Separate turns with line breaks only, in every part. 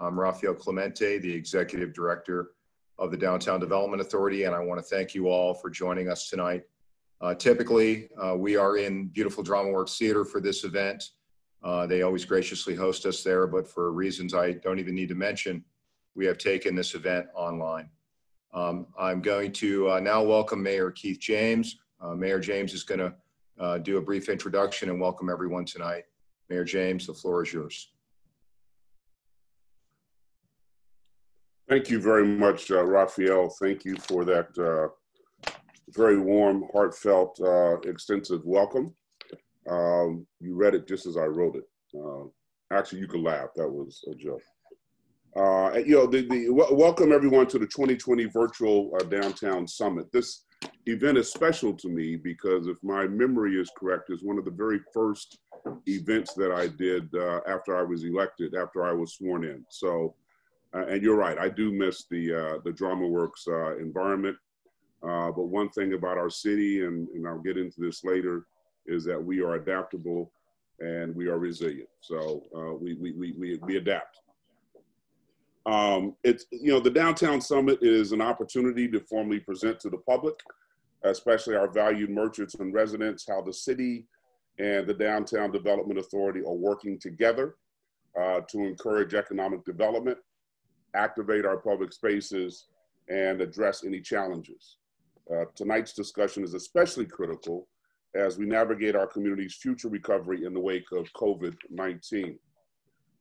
I'm Rafael Clemente, the Executive Director of the Downtown Development Authority, and I want to thank you all for joining us tonight. Typically, we are in beautiful DramaWorks Theater for this event. They always graciously host us there, but for reasons I don't even need to mention, we have taken this event online. I'm going to now welcome Mayor Keith James. Mayor James is going to do a brief introduction and welcome everyone tonight. Mayor James, the floor is yours.
Thank you very much, Rafael. Thank you for that very warm, heartfelt, extensive welcome. You read it just as I wrote it. Actually, you could laugh. That was a joke. Welcome everyone to the 2020 Virtual Downtown Summit. This event is special to me because, if my memory is correct, is one of the very first events that I did after I was elected, after I was sworn in. So, and you're right, I do miss the DramaWorks environment. But one thing about our city, and I'll get into this later, is that we are adaptable and we are resilient. So we adapt. The Downtown Summit is an opportunity to formally present to the public, especially our valued merchants and residents, how the city and the Downtown Development Authority are working together to encourage economic development, activate our public spaces, and address any challenges. Tonight's discussion is especially critical as we navigate our community's future recovery in the wake of COVID-19.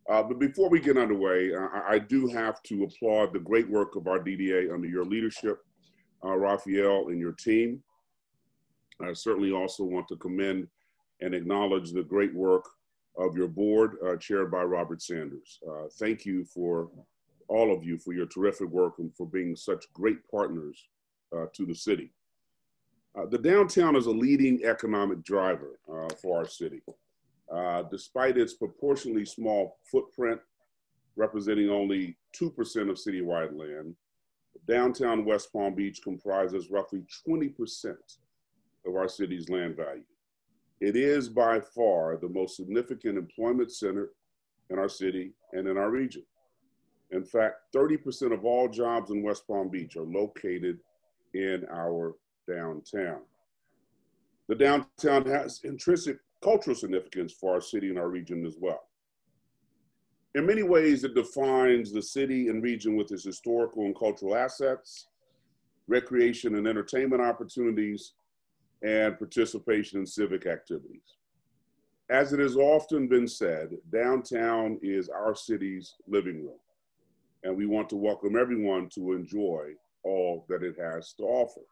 But before we get underway, I do have to applaud the great work of our DDA under your leadership, Rafael, and your team. I certainly also want to commend and acknowledge the great work of your board, chaired by Robert Sanders. Thank you for all of you for your terrific work and for being such great partners to the city. The downtown is a leading economic driver for our city. Despite its proportionally small footprint, representing only 2% of citywide land, downtown West Palm Beach comprises roughly 20% of our city's land value. It is by far the most significant employment center in our city and in our region. In fact, 30% of all jobs in West Palm Beach are located in our downtown. The downtown has intrinsic cultural significance for our city and our region as well. In many ways, it defines the city and region with its historical and cultural assets, recreation and entertainment opportunities, and participation in civic activities. As it has often been said, downtown is our city's living room, and we want to welcome everyone to enjoy all that it has to offer.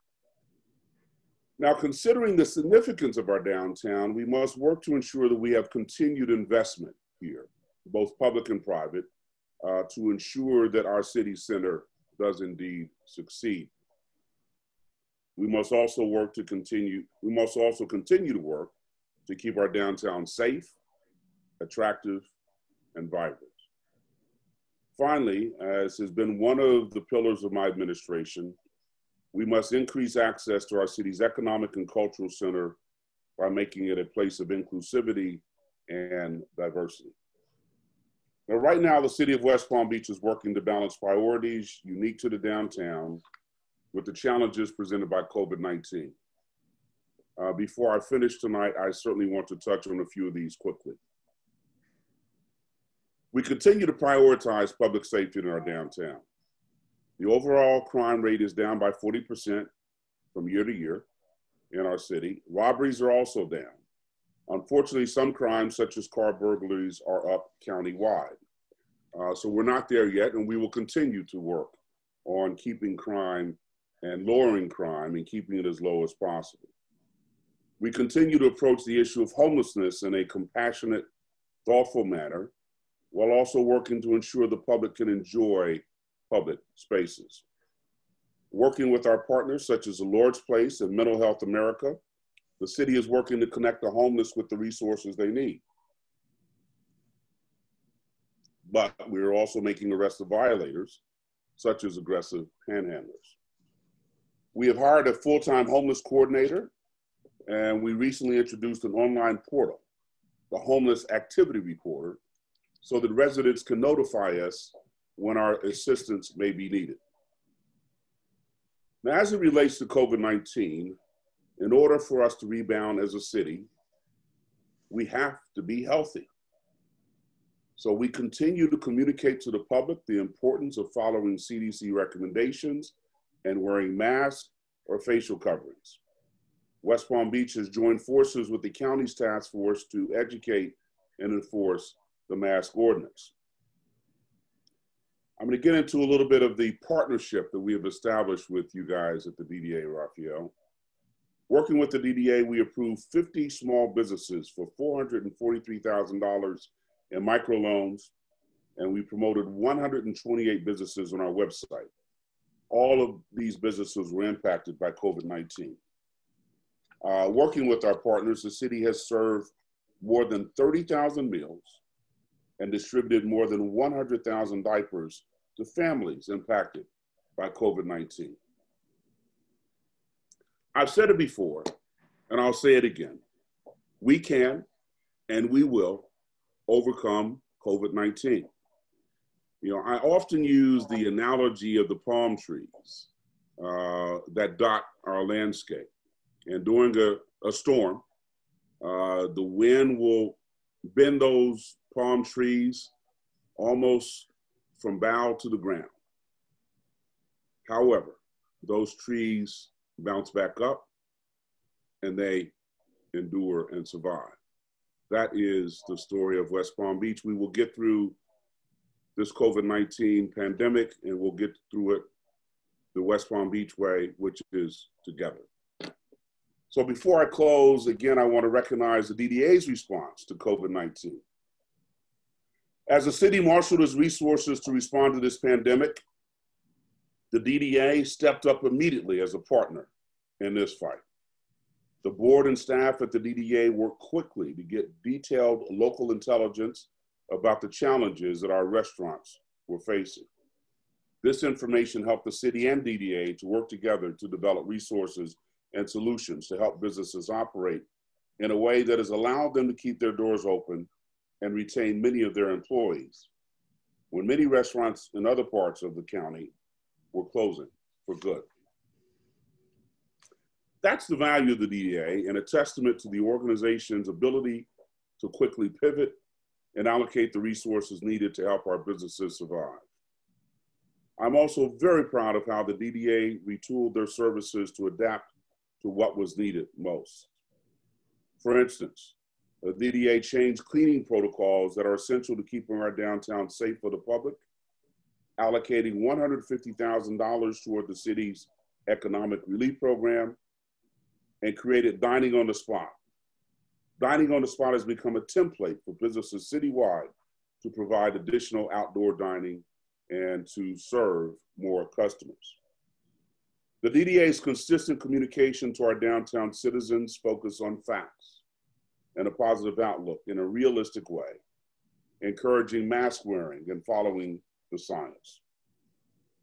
Now, considering the significance of our downtown, we must work to ensure that we have continued investment here, both public and private, to ensure that our city center does indeed succeed. We must also continue to work to keep our downtown safe, attractive, and vibrant. Finally, as has been one of the pillars of my administration, we must increase access to our city's economic and cultural center by making it a place of inclusivity and diversity. Now, right now, the city of West Palm Beach is working to balance priorities unique to the downtown with the challenges presented by COVID-19. Before I finish tonight, I certainly want to touch on a few of these quickly. We continue to prioritize public safety in our downtown. The overall crime rate is down by 40% from year to year in our city. Robberies are also down. Unfortunately, some crimes, such as car burglaries, are up countywide. So we're not there yet, and we will continue to work on keeping crime and lowering crime and keeping it as low as possible. We continue to approach the issue of homelessness in a compassionate, thoughtful manner, while also working to ensure the public can enjoy public spaces. Working with our partners such as the Lord's Place and Mental Health America, the city is working to connect the homeless with the resources they need. But we are also making arrests of violators, such as aggressive panhandlers. We have hired a full-time homeless coordinator, and we recently introduced an online portal, the Homeless Activity Reporter, so that residents can notify us when our assistance may be needed. Now, as it relates to COVID-19, in order for us to rebound as a city, we have to be healthy. So we continue to communicate to the public the importance of following CDC recommendations and wearing masks or facial coverings. West Palm Beach has joined forces with the county's task force to educate and enforce the mask ordinance. I'm going to get into a little bit of the partnership that we have established with you guys at the DDA, Raphael. Working with the DDA, we approved 50 small businesses for $443,000 in microloans, and we promoted 128 businesses on our website. All of these businesses were impacted by COVID-19. Working with our partners, the city has served more than 30,000 meals and distributed more than 100,000 diapers to families impacted by COVID-19. I've said it before, and I'll say it again. We can and we will overcome COVID-19. You know, I often use the analogy of the palm trees that dot our landscape. And during a storm, the wind will bend those palm trees almost from bough to the ground. However, those trees bounce back up and they endure and survive. That is the story of West Palm Beach. We will get through this COVID-19 pandemic and we'll get through it the West Palm Beach way, which is together. So before I close, again, I want to recognize the DDA's response to COVID-19. As the city marshaled its resources to respond to this pandemic, the DDA stepped up immediately as a partner in this fight. The board and staff at the DDA worked quickly to get detailed local intelligence about the challenges that our restaurants were facing. This information helped the city and DDA to work together to develop resources and solutions to help businesses operate in a way that has allowed them to keep their doors open and retain many of their employees, when many restaurants in other parts of the county were closing for good. That's the value of the DDA and a testament to the organization's ability to quickly pivot and allocate the resources needed to help our businesses survive. I'm also very proud of how the DDA retooled their services to adapt to what was needed most. For instance, the DDA changed cleaning protocols that are essential to keeping our downtown safe for the public, allocating $150,000 toward the city's economic relief program, and created dining on the spot. Dining on the spot has become a template for businesses citywide to provide additional outdoor dining and to serve more customers. The DDA's consistent communication to our downtown citizens focus on facts and a positive outlook in a realistic way, encouraging mask wearing and following the science.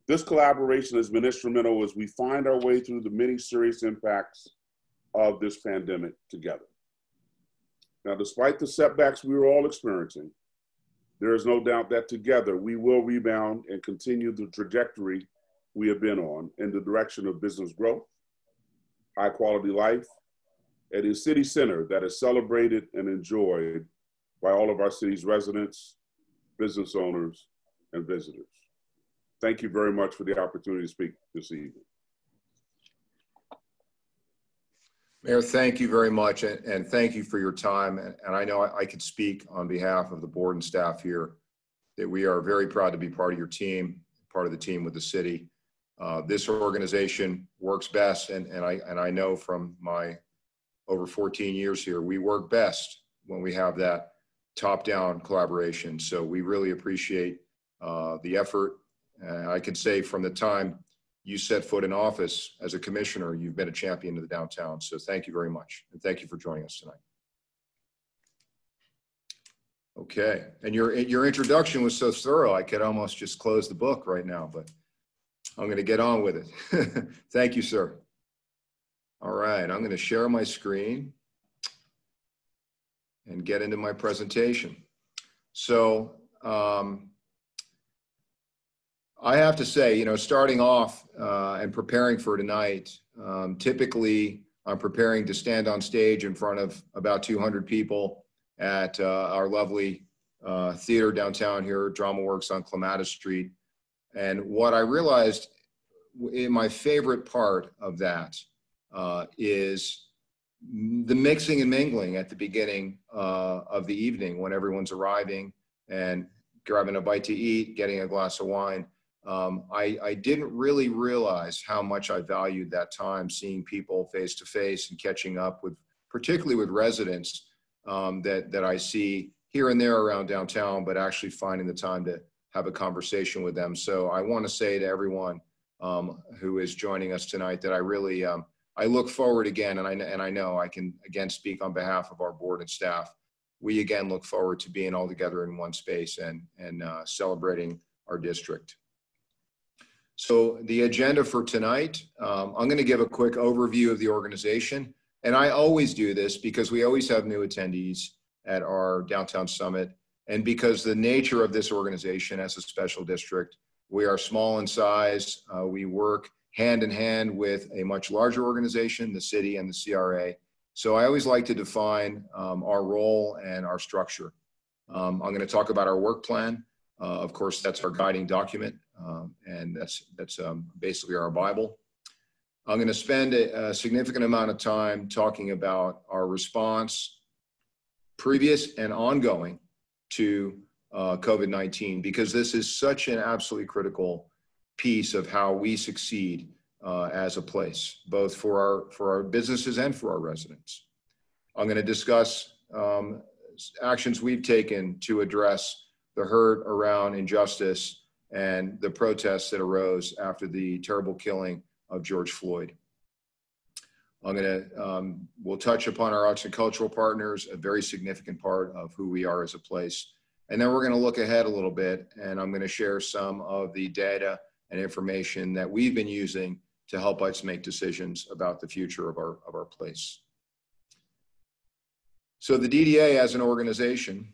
This collaboration has been instrumental as we find our way through the many serious impacts of this pandemic together. Now, despite the setbacks we are all experiencing, there is no doubt that together we will rebound and continue the trajectory we have been on in the direction of business growth, high quality life, and a city center that is celebrated and enjoyed by all of our city's residents, business owners, and visitors. Thank you very much for the opportunity to speak this evening.
Mayor, thank you very much, and thank you for your time. And I know I could speak on behalf of the board and staff here that we are very proud to be part of your team, part of the team with the city. This organization works best, and I know from my over 14 years here, we work best when we have that top-down collaboration. So we really appreciate the effort. I can say from the time you set foot in office as a commissioner, you've been a champion of the downtown. So thank you very much. And thank you for joining us tonight. Okay, and your introduction was so thorough, I could almost just close the book right now, but I'm gonna get on with it. Thank you, sir. All right, I'm gonna share my screen and get into my presentation. So I have to say, starting off and preparing for tonight, typically I'm preparing to stand on stage in front of about 200 people at our lovely theater downtown here, Drama Works on Clematis Street. And what I realized in my favorite part of that is the mixing and mingling at the beginning of the evening when everyone's arriving and grabbing a bite to eat, getting a glass of wine. I didn't really realize how much I valued that time, seeing people face to face and catching up with, particularly with residents that I see here and there around downtown, but actually finding the time to have a conversation with them. So I want to say to everyone who is joining us tonight that I really, I look forward again, and I know I can again speak on behalf of our board and staff. We again look forward to being all together in one space and celebrating our district. So the agenda for tonight, I'm going to give a quick overview of the organization. And I always do this because we always have new attendees at our downtown summit. And because the nature of this organization as a special district, we are small in size. We work hand in hand with a much larger organization, the city and the CRA. So I always like to define our role and our structure. I'm going to talk about our work plan. Of course, that's our guiding document, and that's basically our Bible. I'm going to spend a significant amount of time talking about our response, previous and ongoing, to COVID-19, because this is such an absolutely critical piece of how we succeed as a place, both for our businesses and for our residents. I'm going to discuss actions we've taken to address the hurt around injustice and the protests that arose after the terrible killing of George Floyd. We'll touch upon our arts and cultural partners, a very significant part of who we are as a place. And then we're going to look ahead a little bit, and I'm going to share some of the data and information that we've been using to help us make decisions about the future of our place. So the DDA as an organization,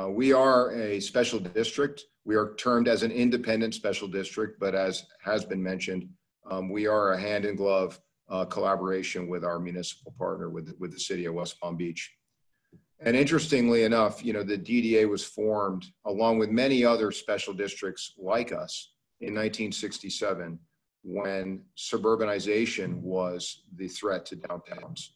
we are a special district. We are termed as an independent special district, but as has been mentioned, we are a hand-in-glove collaboration with our municipal partner, with the city of West Palm Beach. And interestingly enough, the DDA was formed along with many other special districts like us in 1967, when suburbanization was the threat to downtowns.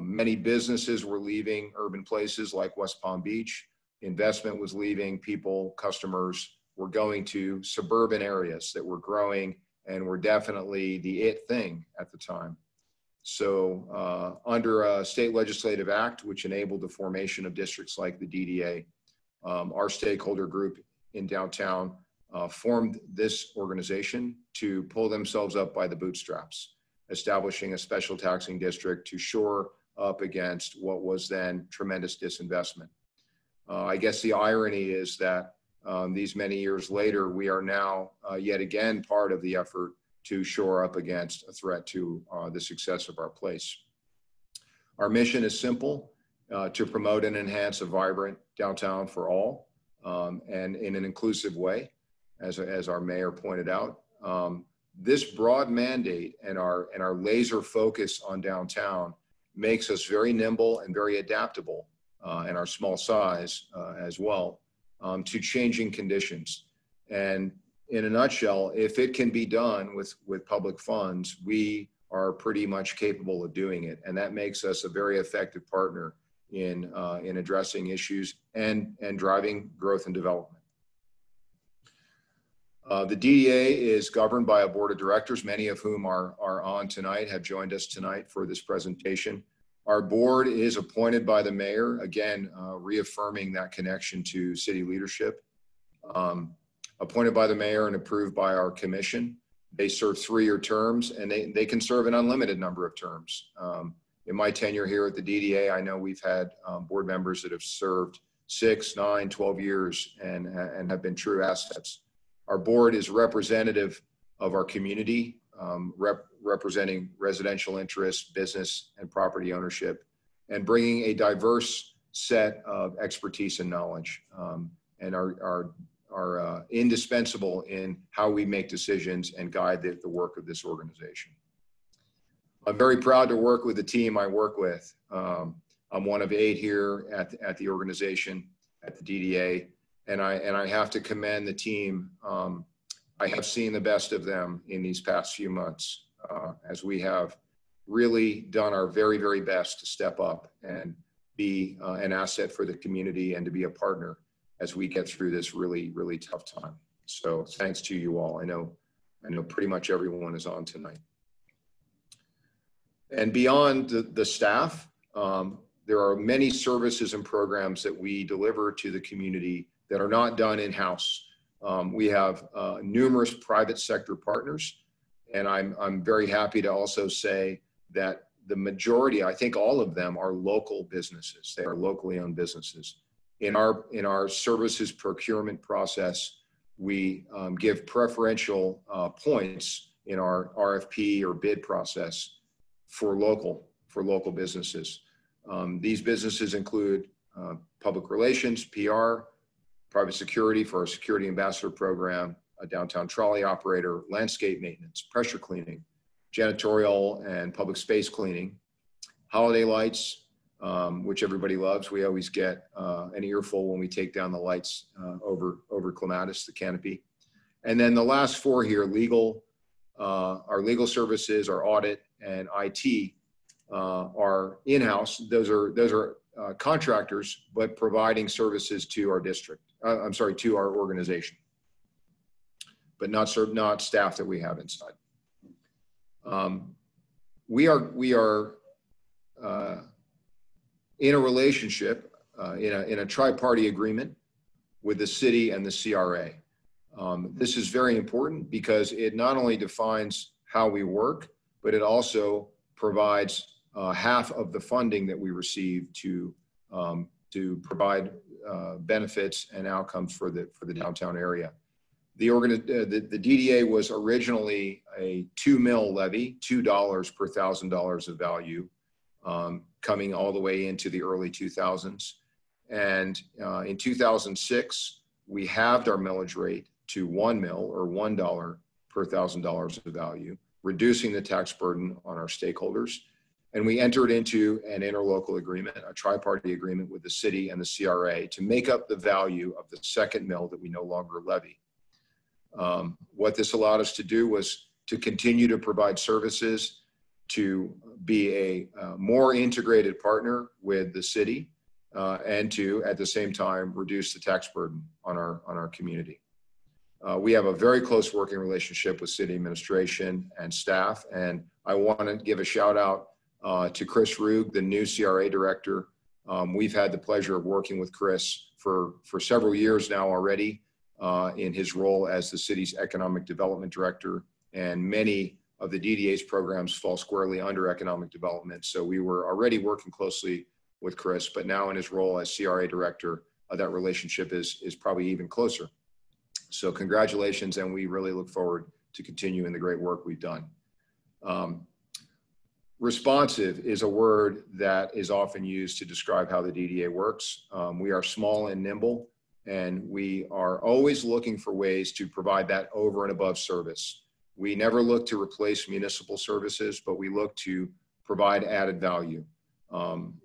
Many businesses were leaving urban places like West Palm Beach. Investment was leaving. People, customers were going to suburban areas that were growing and were definitely the it thing at the time. So under a state legislative act, which enabled the formation of districts like the DDA, our stakeholder group in downtown formed this organization to pull themselves up by the bootstraps, establishing a special taxing district to shore up against what was then tremendous disinvestment. I guess the irony is that these many years later, we are now yet again part of the effort to shore up against a threat to the success of our place. Our mission is simple, to promote and enhance a vibrant downtown for all, and in an inclusive way, as our mayor pointed out. This broad mandate and our laser focus on downtown makes us very nimble and very adaptable, and our small size as well, to changing conditions. And in a nutshell, if it can be done with public funds, we are pretty much capable of doing it. And that makes us a very effective partner in addressing issues and driving growth and development. The DDA is governed by a board of directors, many of whom are on tonight, have joined us tonight for this presentation. Our board is appointed by the mayor, again, reaffirming that connection to city leadership. Appointed by the mayor and approved by our commission. They serve 3-year terms, and they can serve an unlimited number of terms. In my tenure here at the DDA, I know we've had board members that have served 6, 9, 12 years and have been true assets. Our board is representative of our community, representing residential interests, business and property ownership, and bringing a diverse set of expertise and knowledge. And our are indispensable in how we make decisions and guide the work of this organization. I'm very proud to work with the team I work with. I'm one of 8 here at the organization, at the DDA, and I have to commend the team. I have seen the best of them in these past few months as we have really done our very, very best to step up and be an asset for the community and to be a partner as we get through this really, really tough time. So thanks to you all. I know pretty much everyone is on tonight. And beyond the staff, there are many services and programs that we deliver to the community that are not done in-house. We have numerous private sector partners, and I'm very happy to also say that the majority, I think all of them, are local businesses. They are locally owned businesses. In our services procurement process, we give preferential points in our RFP or bid process for local businesses. These businesses include public relations, PR, private security for our security ambassador program, a downtown trolley operator, landscape maintenance, pressure cleaning, janitorial and public space cleaning, holiday lights, which everybody loves. We always get an earful when we take down the lights over Clematis, the canopy. And then the last 4 here, legal, our legal services, our audit, and IT are in-house. Those are contractors, but providing services to our district. To our organization, but not staff that we have inside. We are in a relationship, in a tri-party agreement with the city and the CRA. This is very important because it not only defines how we work, but it also provides half of the funding that we receive to provide benefits and outcomes for the downtown area. The DDA was originally a 2 mil levy, $2 per $1,000 of value, coming all the way into the early 2000s. And in 2006, we halved our millage rate to 1 mil or $1 per $1,000 of value, reducing the tax burden on our stakeholders. And we entered into an interlocal agreement, a tri-party agreement with the city and the CRA to make up the value of the second mill that we no longer levy. What this allowed us to do was to continue to provide services, to be a more integrated partner with the city, and to, at the same time, reduce the tax burden on our community. We have a very close working relationship with city administration and staff, and I want to give a shout out to Chris Rug, the new CRA director. We've had the pleasure of working with Chris for several years now already in his role as the city's economic development director, and many of the DDA's programs fall squarely under economic development. So we were already working closely with Chris, but now in his role as CRA director, that relationship is probably even closer. So congratulations, and we really look forward to continuing the great work we've done. Responsive is a word that is often used to describe how the DDA works. We are small and nimble, and we are always looking for ways to provide that over and above service. We never look to replace municipal services, but we look to provide added value.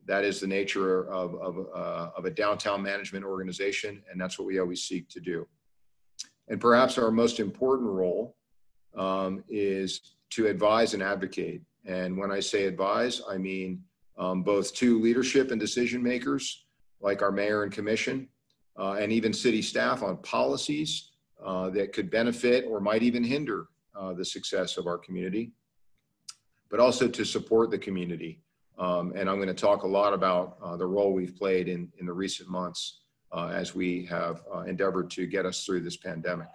That is the nature of a downtown management organization, and that's what we always seek to do. And perhaps our most important role is to advise and advocate. And when I say advise, I mean both to leadership and decision makers, like our mayor and commission, and even city staff on policies that could benefit or might even hinder the success of our community, but also to support the community. And I'm going to talk a lot about the role we've played in the recent months as we have endeavored to get us through this pandemic.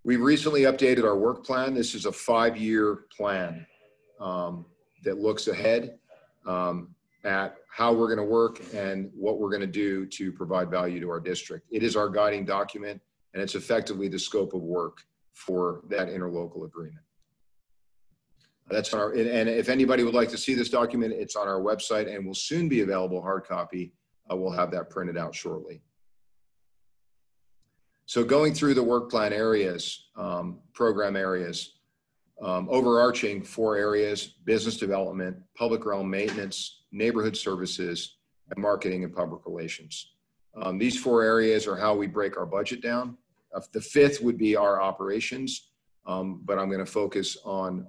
We've recently updated our work plan. This is a 5-year plan that looks ahead at how we're going to work and what we're going to do to provide value to our district. It is our guiding document, and it's effectively the scope of work for that interlocal agreement. That's on our, and if anybody would like to see this document, it's on our website and will soon be available hard copy. We'll have that printed out shortly. So going through the work plan areas, program areas, overarching 4 areas: business development, public realm maintenance, neighborhood services, and marketing and public relations. These 4 areas are how we break our budget down. The 5th would be our operations, but I'm going to focus on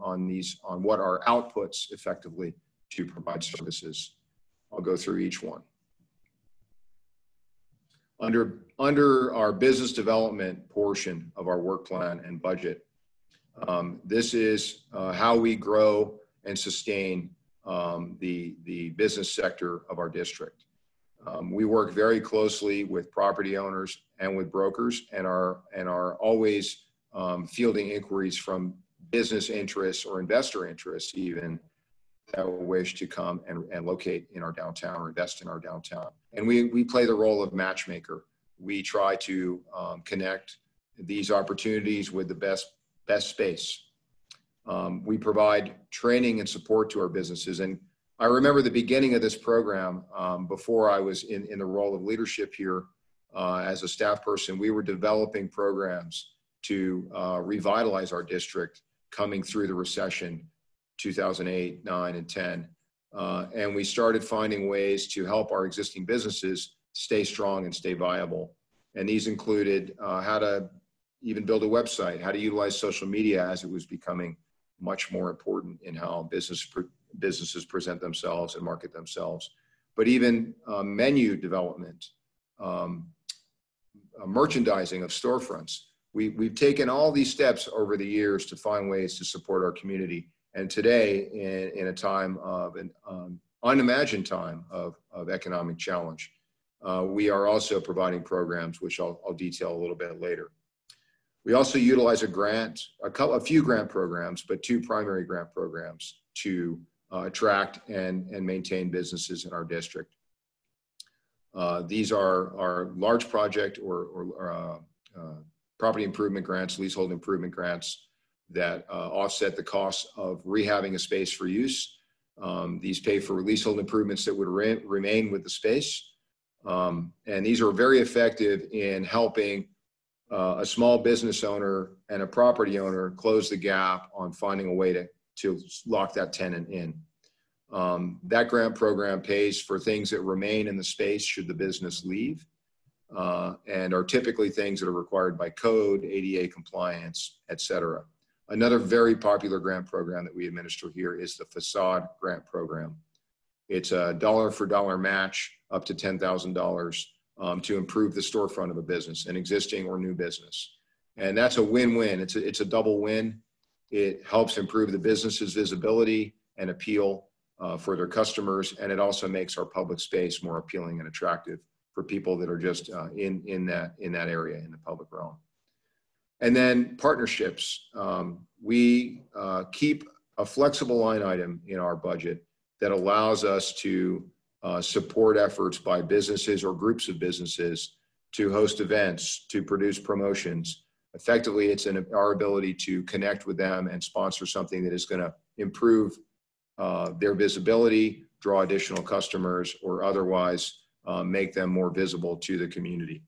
what are outputs effectively to provide services. I'll go through each one. Under our business development portion of our work plan and budget, this is how we grow and sustain the business sector of our district. We work very closely with property owners and with brokers, and are always fielding inquiries from business interests or investor interests even that wish to come and locate in our downtown or invest in our downtown. And we play the role of matchmaker. We try to connect these opportunities with the best space. We provide training and support to our businesses. And I remember the beginning of this program, before I was in the role of leadership here as a staff person, we were developing programs to revitalize our district coming through the recession, 2008, 9, and 10. And we started finding ways to help our existing businesses stay strong and stay viable. And these included how to even build a website, how to utilize social media as it was becoming much more important in how businesses present themselves and market themselves, but even menu development, merchandising of storefronts. We've taken all these steps over the years to find ways to support our community. And today, in a time of an unimagined time of economic challenge, we are also providing programs, which I'll detail a little bit later. We also utilize a few grant programs, but 2 primary grant programs to attract and maintain businesses in our district. These are large project or property improvement grants, leasehold improvement grants that offset the cost of rehabbing a space for use. These pay for leasehold improvements that would remain with the space. And these are very effective in helping a small business owner and a property owner close the gap on finding a way to lock that tenant in. That grant program pays for things that remain in the space should the business leave, and are typically things that are required by code, ADA compliance, et cetera. Another very popular grant program that we administer here is the facade grant program. It's a dollar-for-dollar match up to $10,000 to improve the storefront of a business, an existing or new business. And that's a win-win. It's a double win. It helps improve the business's visibility and appeal for their customers, and it also makes our public space more appealing and attractive for people that are just in that area, in the public realm. And then partnerships. We keep a flexible line item in our budget that allows us to support efforts by businesses or groups of businesses to host events, to produce promotions. Effectively, it's our ability to connect with them and sponsor something that is going to improve their visibility, draw additional customers, or otherwise make them more visible to the community.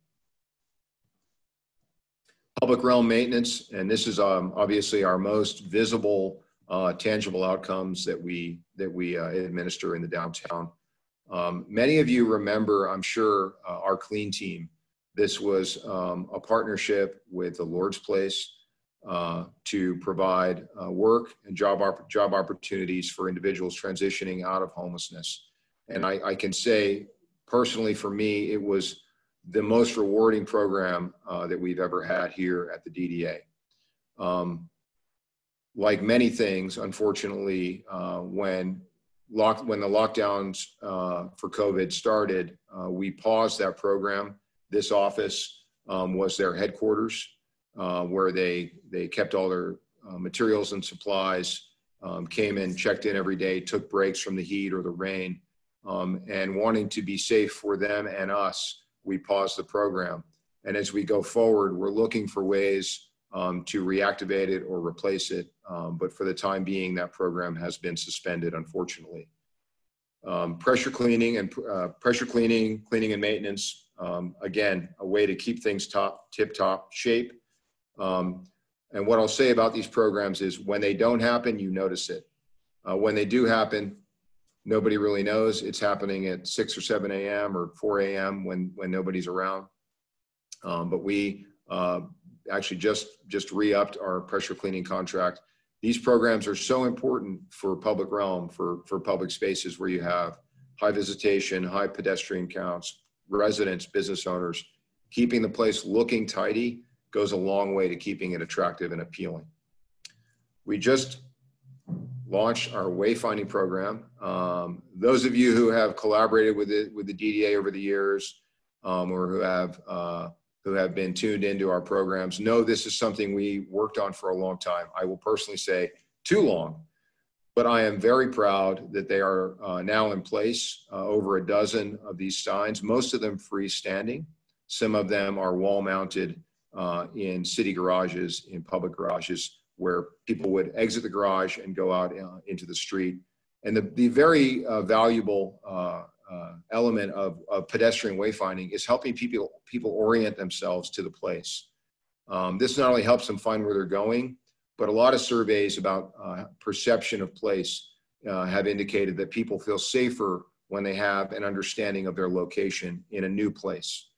Public realm maintenance, and this is obviously our most visible, tangible outcomes that we administer in the downtown. Many of you remember, I'm sure, our clean team. This was a partnership with the Lord's Place to provide work and job opportunities for individuals transitioning out of homelessness. And I can say, personally, for me, it was the most rewarding program that we've ever had here at the DDA. Like many things, unfortunately, when the lockdowns for COVID started, we paused that program. This office was their headquarters, where they kept all their materials and supplies, came in, checked in every day, took breaks from the heat or the rain, and wanting to be safe for them and us, we paused the program. And as we go forward, we're looking for ways to reactivate it or replace it. But for the time being, that program has been suspended, unfortunately. Pressure cleaning and maintenance Again, a way to keep things tip-top shape. And what I'll say about these programs is when they don't happen, you notice it. When they do happen, nobody really knows. It's happening at 6 or 7 a.m. or 4 a.m. when nobody's around. But we actually just re-upped our pressure cleaning contract. These programs are so important for public realm, for public spaces where you have high visitation, high pedestrian counts, residents, business owners. Keeping the place looking tidy goes a long way to keeping it attractive and appealing. We just launched our wayfinding program. Those of you who have collaborated with the DDA over the years, or who have been tuned into our programs know this is something we worked on for a long time. I will personally say too long, but I am very proud that they are now in place. Over a dozen of these signs, most of them freestanding. Some of them are wall mounted in city garages, in public garages, where people would exit the garage and go out into the street. And the very valuable element of pedestrian wayfinding is helping people orient themselves to the place. This not only helps them find where they're going, but a lot of surveys about perception of place have indicated that people feel safer when they have an understanding of their location in a new place.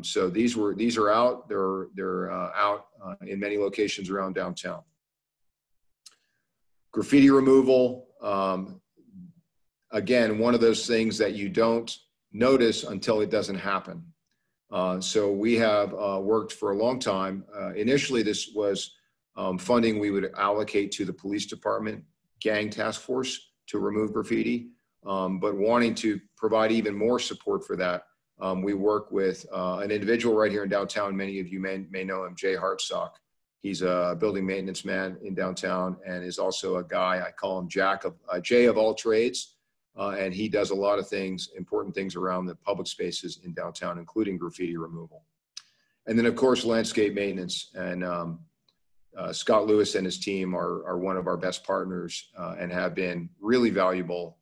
So these are out. They're out in many locations around downtown. Graffiti removal. Again, one of those things that you don't notice until it doesn't happen. So we have worked for a long time. Initially, this was funding we would allocate to the police department gang task force to remove graffiti. But wanting to provide even more support for that, we work with an individual right here in downtown. Many of you may know him, Jay Hartsock. He's a building maintenance man in downtown and is also a guy, I call him Jay of all trades. And he does a lot of things, important things around the public spaces in downtown, including graffiti removal. And then of course, landscape maintenance. And Scott Lewis and his team are one of our best partners and have been really valuable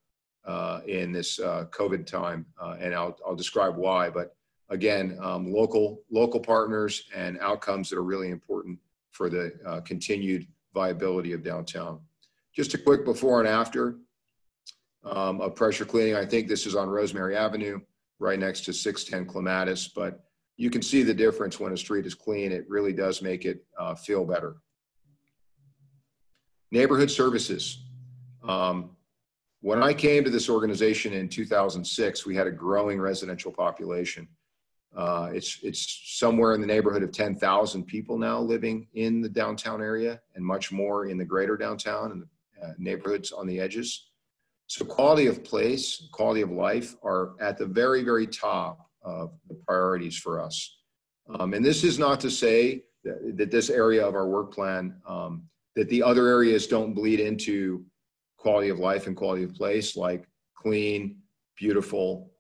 in this COVID time. And I'll describe why, but again, local partners and outcomes that are really important for the continued viability of downtown. Just a quick before and after of pressure cleaning. I think this is on Rosemary Avenue, right next to 610 Clematis, but you can see the difference when a street is clean. It really does make it feel better. Neighborhood services. When I came to this organization in 2006, we had a growing residential population. It's somewhere in the neighborhood of 10,000 people now living in the downtown area and much more in the greater downtown and the neighborhoods on the edges. So quality of place, quality of life are at the very, very top of the priorities for us. And this is not to say that this area of our work plan, that the other areas don't bleed into quality of life and quality of place, like clean, beautiful,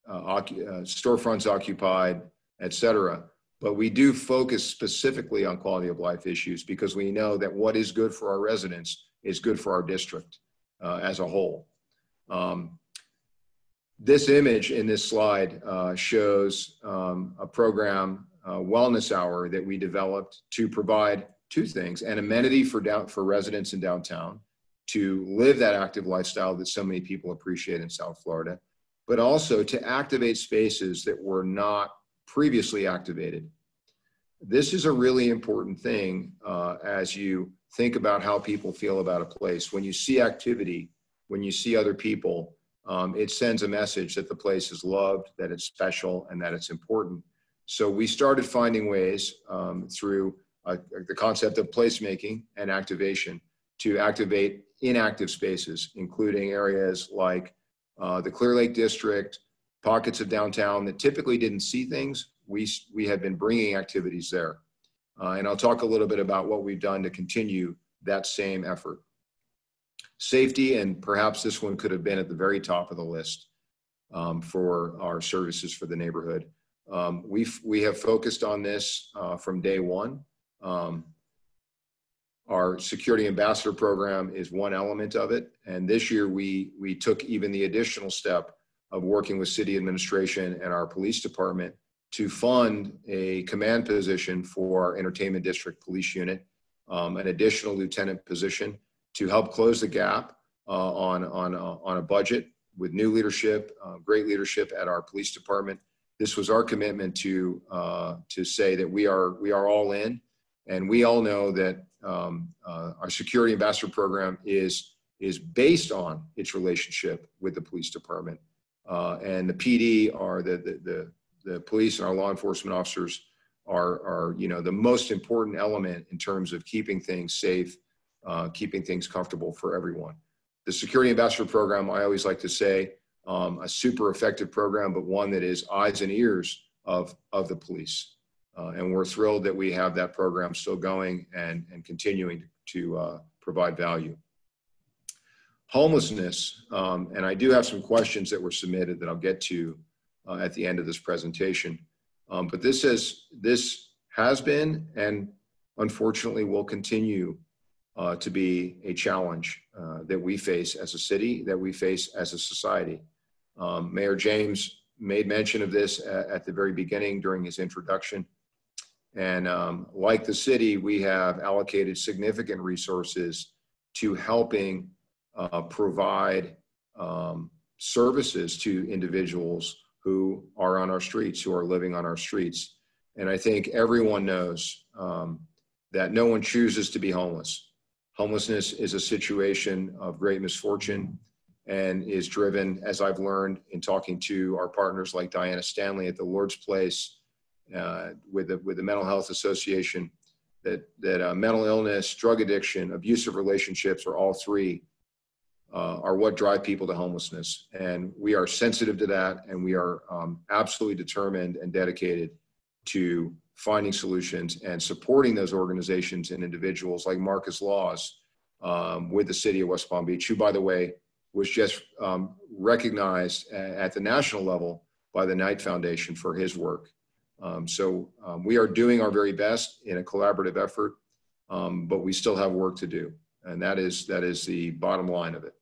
storefronts occupied, et cetera. But we do focus specifically on quality of life issues because we know that what is good for our residents is good for our district as a whole. This image in this slide shows a program, Wellness Hour, that we developed to provide two things: an amenity for residents in downtown to live that active lifestyle that so many people appreciate in South Florida, but also to activate spaces that were not previously activated. This is a really important thing as you think about how people feel about a place. When you see activity, when you see other people, it sends a message that the place is loved, that it's special, and that it's important. So we started finding ways through the concept of placemaking and activation to activate inactive spaces, including areas like the Clear Lake District, pockets of downtown that typically didn't see things. We have been bringing activities there. And I'll talk a little bit about what we've done to continue that same effort. Safety, and perhaps this one could have been at the very top of the list for our services for the neighborhood. We have focused on this from day one. Our security ambassador program is one element of it. And this year we took even the additional step of working with city administration and our police department to fund a command position for our entertainment district police unit, an additional lieutenant position to help close the gap on a budget with new leadership, great leadership at our police department. This was our commitment to say that we are all in, and we all know that our security ambassador program is based on its relationship with the police department, and the PD are the police and our law enforcement officers are the most important element in terms of keeping things safe, keeping things comfortable for everyone. The Security Ambassador Program, I always like to say, a super effective program, but one that is eyes and ears of the police. And we're thrilled that we have that program still going and continuing to provide value. Homelessness, and I do have some questions that were submitted that I'll get to at the end of this presentation. But this has been and unfortunately will continue to be a challenge that we face as a city, that we face as a society. Mayor James made mention of this at the very beginning during his introduction. And like the city, we have allocated significant resources to helping provide services to individuals who are on our streets, who are living on our streets. And I think everyone knows that no one chooses to be homeless. Homelessness is a situation of great misfortune and is driven, as I've learned in talking to our partners like Diana Stanley at the Lord's Place, with the Mental Health Association, that mental illness, drug addiction, abusive relationships, or all three are what drive people to homelessness. And we are sensitive to that, and we are absolutely determined and dedicated to finding solutions and supporting those organizations and individuals like Marcus Laws with the city of West Palm Beach, who, by the way, was just recognized at the national level by the Knight Foundation for his work. So we are doing our very best in a collaborative effort, but we still have work to do. And that is the bottom line of it.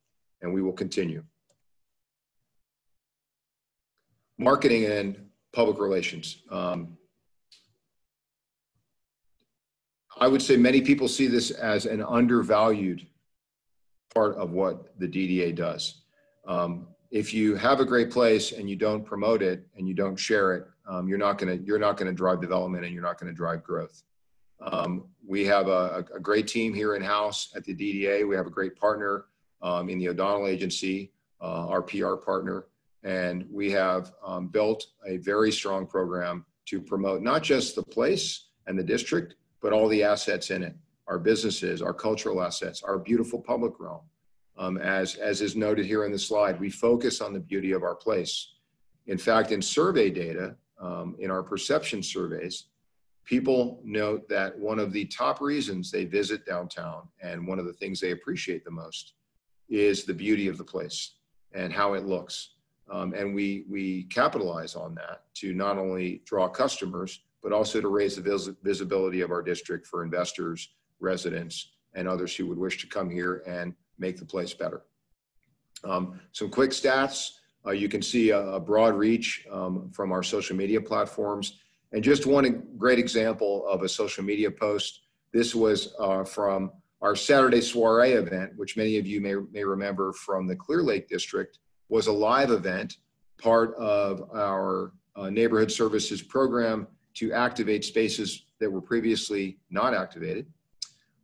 And we will continue. Marketing and public relations. I would say many people see this as an undervalued part of what the DDA does. If you have a great place and you don't promote it and you don't share it, you're not going to drive development, and you're not going to drive growth. We have a great team here in-house at the DDA. We have a great partner in the O'Donnell Agency, our PR partner, and we have built a very strong program to promote not just the place and the district, but all the assets in it, our businesses, our cultural assets, our beautiful public realm. As is noted here in the slide, we focus on the beauty of our place. In fact, in survey data, in our perception surveys, people note that one of the top reasons they visit downtown and one of the things they appreciate the most is the beauty of the place and how it looks. And we capitalize on that to not only draw customers, but also to raise the visibility of our district for investors, residents, and others who would wish to come here and make the place better. Some quick stats. You can see a broad reach from our social media platforms. And just one great example of a social media post. This was from our Saturday soiree event, which many of you may remember from the Clear Lake District, was a live event, part of our neighborhood services program to activate spaces that were previously not activated.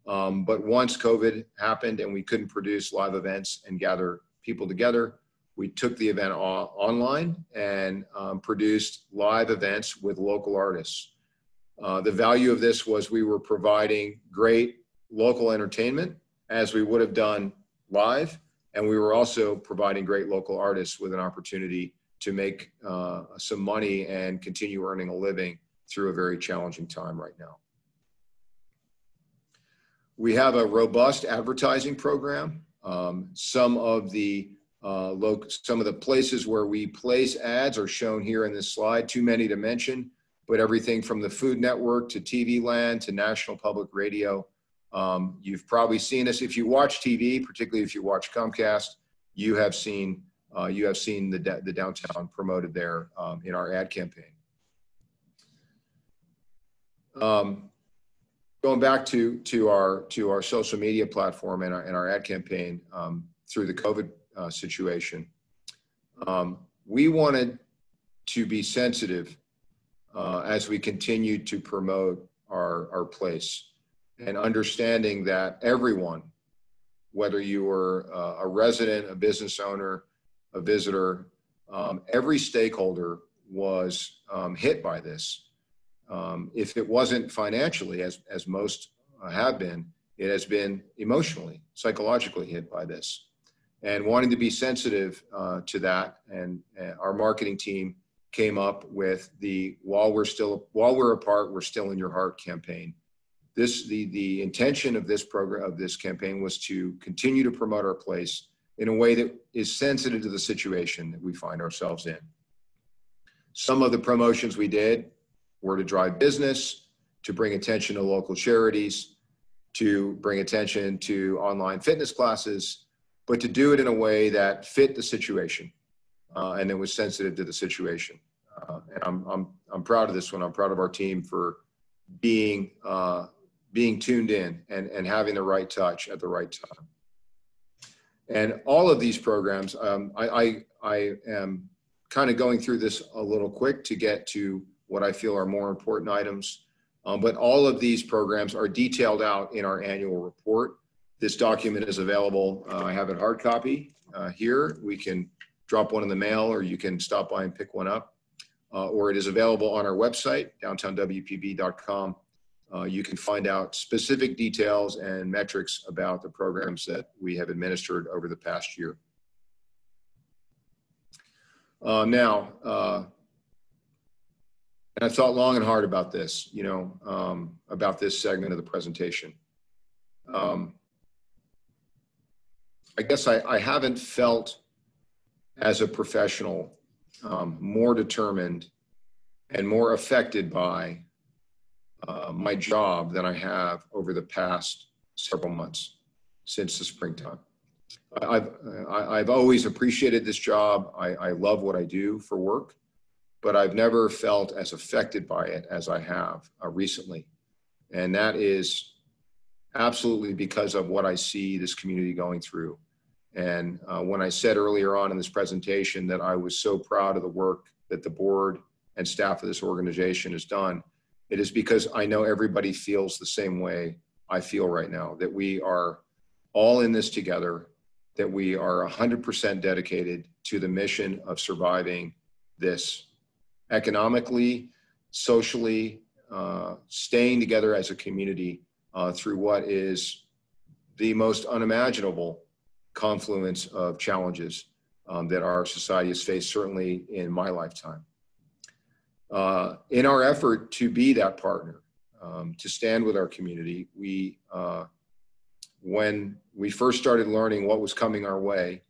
But once COVID happened and we couldn't produce live events and gather people together, we took the event online and produced live events with local artists. The value of this was we were providing great local entertainment as we would have done live, and we were also providing great local artists with an opportunity to make some money and continue earning a living through a very challenging time right now. We have a robust advertising program. Some of the places where we place ads are shown here in this slide, too many to mention, but everything from the Food Network to TV Land to National Public Radio. You've probably seen us. If you watch TV, particularly if you watch Comcast, you have seen you have seen the downtown promoted there in our ad campaign. Going back to our social media platform and our ad campaign through the COVID situation, we wanted to be sensitive as we continue to promote our place, and understanding that everyone, whether you were a resident, a business owner, a visitor, every stakeholder was hit by this. If it wasn't financially, as most have been, it has been emotionally, psychologically hit by this. And wanting to be sensitive to that, and our marketing team came up with the while we're apart, we're still in your heart campaign. The intention of this program, of this campaign, was to continue to promote our place in a way that is sensitive to the situation that we find ourselves in. Some of the promotions we did were to drive business, to bring attention to local charities, to bring attention to online fitness classes, but to do it in a way that fit the situation and it was sensitive to the situation. And I'm proud of this one. I'm proud of our team for being tuned in and having the right touch at the right time. And all of these programs, I am kind of going through this a little quick to get to what I feel are more important items. But all of these programs are detailed out in our annual report. This document is available. I have it hard copy here. We can drop one in the mail, or you can stop by and pick one up. Or it is available on our website, downtownwpb.com. You can find out specific details and metrics about the programs that we have administered over the past year. Now, and I've thought long and hard about this, about this segment of the presentation. I guess I haven't felt as a professional more determined and more affected by my job than I have over the past several months since the springtime. I've always appreciated this job. I love what I do for work, but I've never felt as affected by it as I have recently. And that is absolutely because of what I see this community going through. And when I said earlier on in this presentation that I was so proud of the work that the board and staff of this organization has done, it is because I know everybody feels the same way I feel right now, that we are all in this together, that we are 100% dedicated to the mission of surviving this economically, socially, staying together as a community through what is the most unimaginable confluence of challenges that our society has faced, certainly in my lifetime. In our effort to be that partner, to stand with our community, when we first started learning what was coming our way,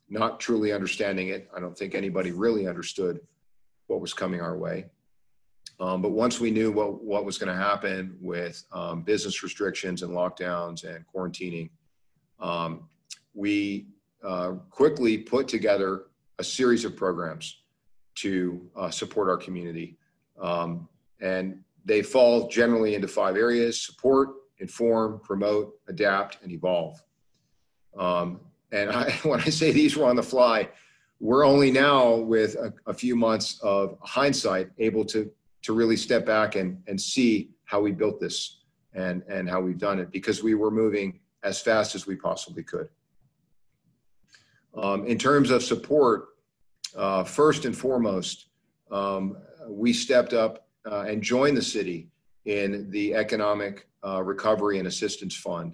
not truly understanding it, I don't think anybody really understood what was coming our way. But once we knew what was going to happen with business restrictions and lockdowns and quarantining, we quickly put together a series of programs to support our community. And they fall generally into 5 areas: support, inform, promote, adapt, and evolve. And when I say these were on the fly, we're only now, with a few months of hindsight, able to really step back and see how we built this and how we've done it, because we were moving as fast as we possibly could. In terms of support, first and foremost, we stepped up and joined the city in the Economic Recovery and Assistance Fund,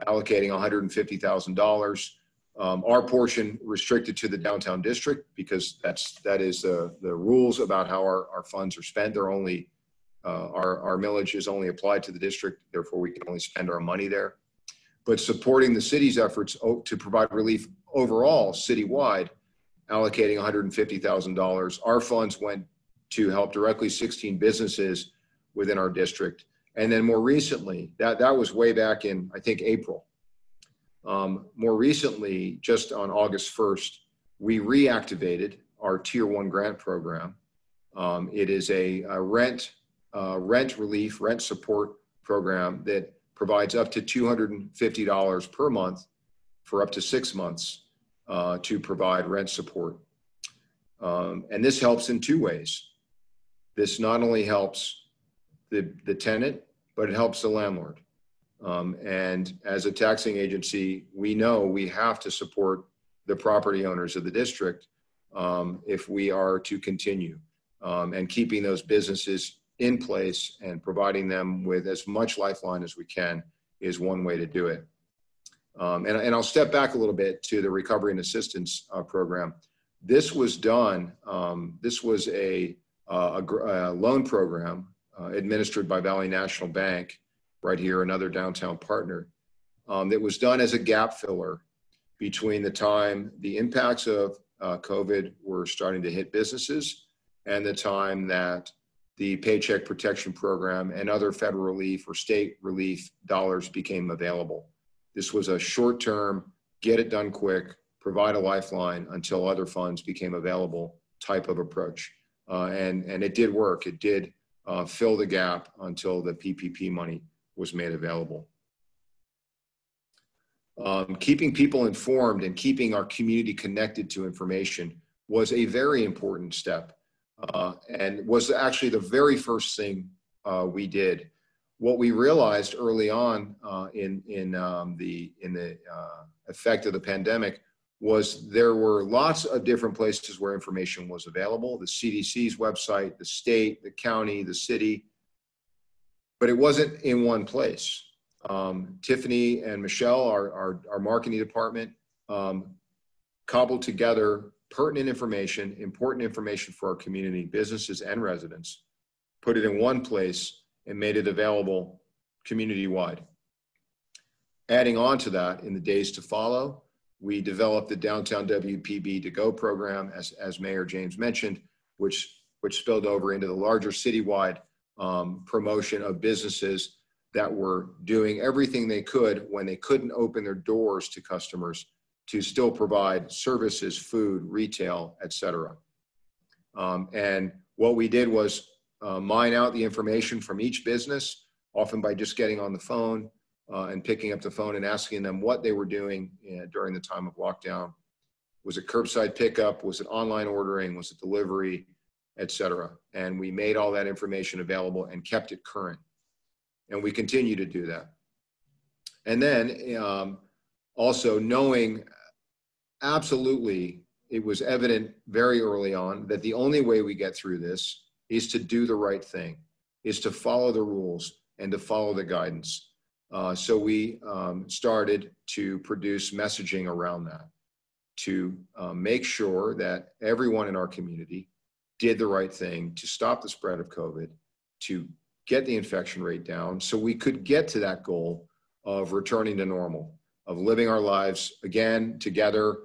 allocating $150,000. Our portion restricted to the downtown district, because that is the rules about how our funds are spent. They're only our millage is only applied to the district, therefore we can only spend our money there. But supporting the city's efforts to provide relief overall citywide, allocating $150,000. Our funds went to help directly 16 businesses within our district. And then more recently, that was way back in, I think, April. More recently, just on August 1st, we reactivated our Tier 1 grant program. It is a rent relief, rent support program that provides up to $250 per month for up to 6 months to provide rent support. And this helps in two ways. This not only helps the tenant, but it helps the landlord. And as a taxing agency, we know we have to support the property owners of the district if we are to continue. And keeping those businesses in place and providing them with as much lifeline as we can is one way to do it. And I'll step back a little bit to the Recovery and Assistance Program. This was done, this was a loan program administered by Valley National Bank right here, another downtown partner, that was done as a gap filler between the time the impacts of COVID were starting to hit businesses and the time that the Paycheck Protection Program and other federal relief or state relief dollars became available. This was a short-term, get it done quick, provide a lifeline until other funds became available type of approach. And it did work. It did fill the gap until the PPP money was made available. Keeping people informed and keeping our community connected to information was a very important step and was actually the very first thing we did. What we realized early on in the effect of the pandemic was there were lots of different places where information was available, the CDC's website, the state, the county, the city, but it wasn't in one place. Tiffany and Michelle, our marketing department, cobbled together pertinent information, important information for our community, businesses and residents, put it in one place and made it available community-wide. Adding on to that, in the days to follow, we developed the Downtown WPB to Go program, as Mayor James mentioned, which spilled over into the larger citywide promotion of businesses that were doing everything they could when they couldn't open their doors to customers to still provide services, food, retail, et cetera. And what we did was mine out the information from each business, often by just getting on the phone and picking up the phone and asking them what they were doing during the time of lockdown. Was it curbside pickup? Was it online ordering? Was it delivery, et cetera? And we made all that information available and kept it current. And we continue to do that. And then also knowing absolutely, it was evident very early on that the only way we get through this is to do the right thing, is to follow the rules and to follow the guidance. So we started to produce messaging around that to make sure that everyone in our community did the right thing to stop the spread of COVID, to get the infection rate down so we could get to that goal of returning to normal, of living our lives again together,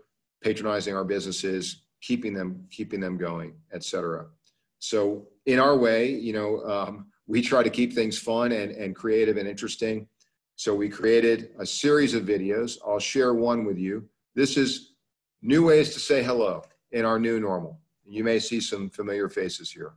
patronizing our businesses, keeping them going, et cetera. So in our way, we try to keep things fun and creative and interesting. So we created a series of videos. I'll share one with you. This is new ways to say hello in our new normal. You may see some familiar faces here.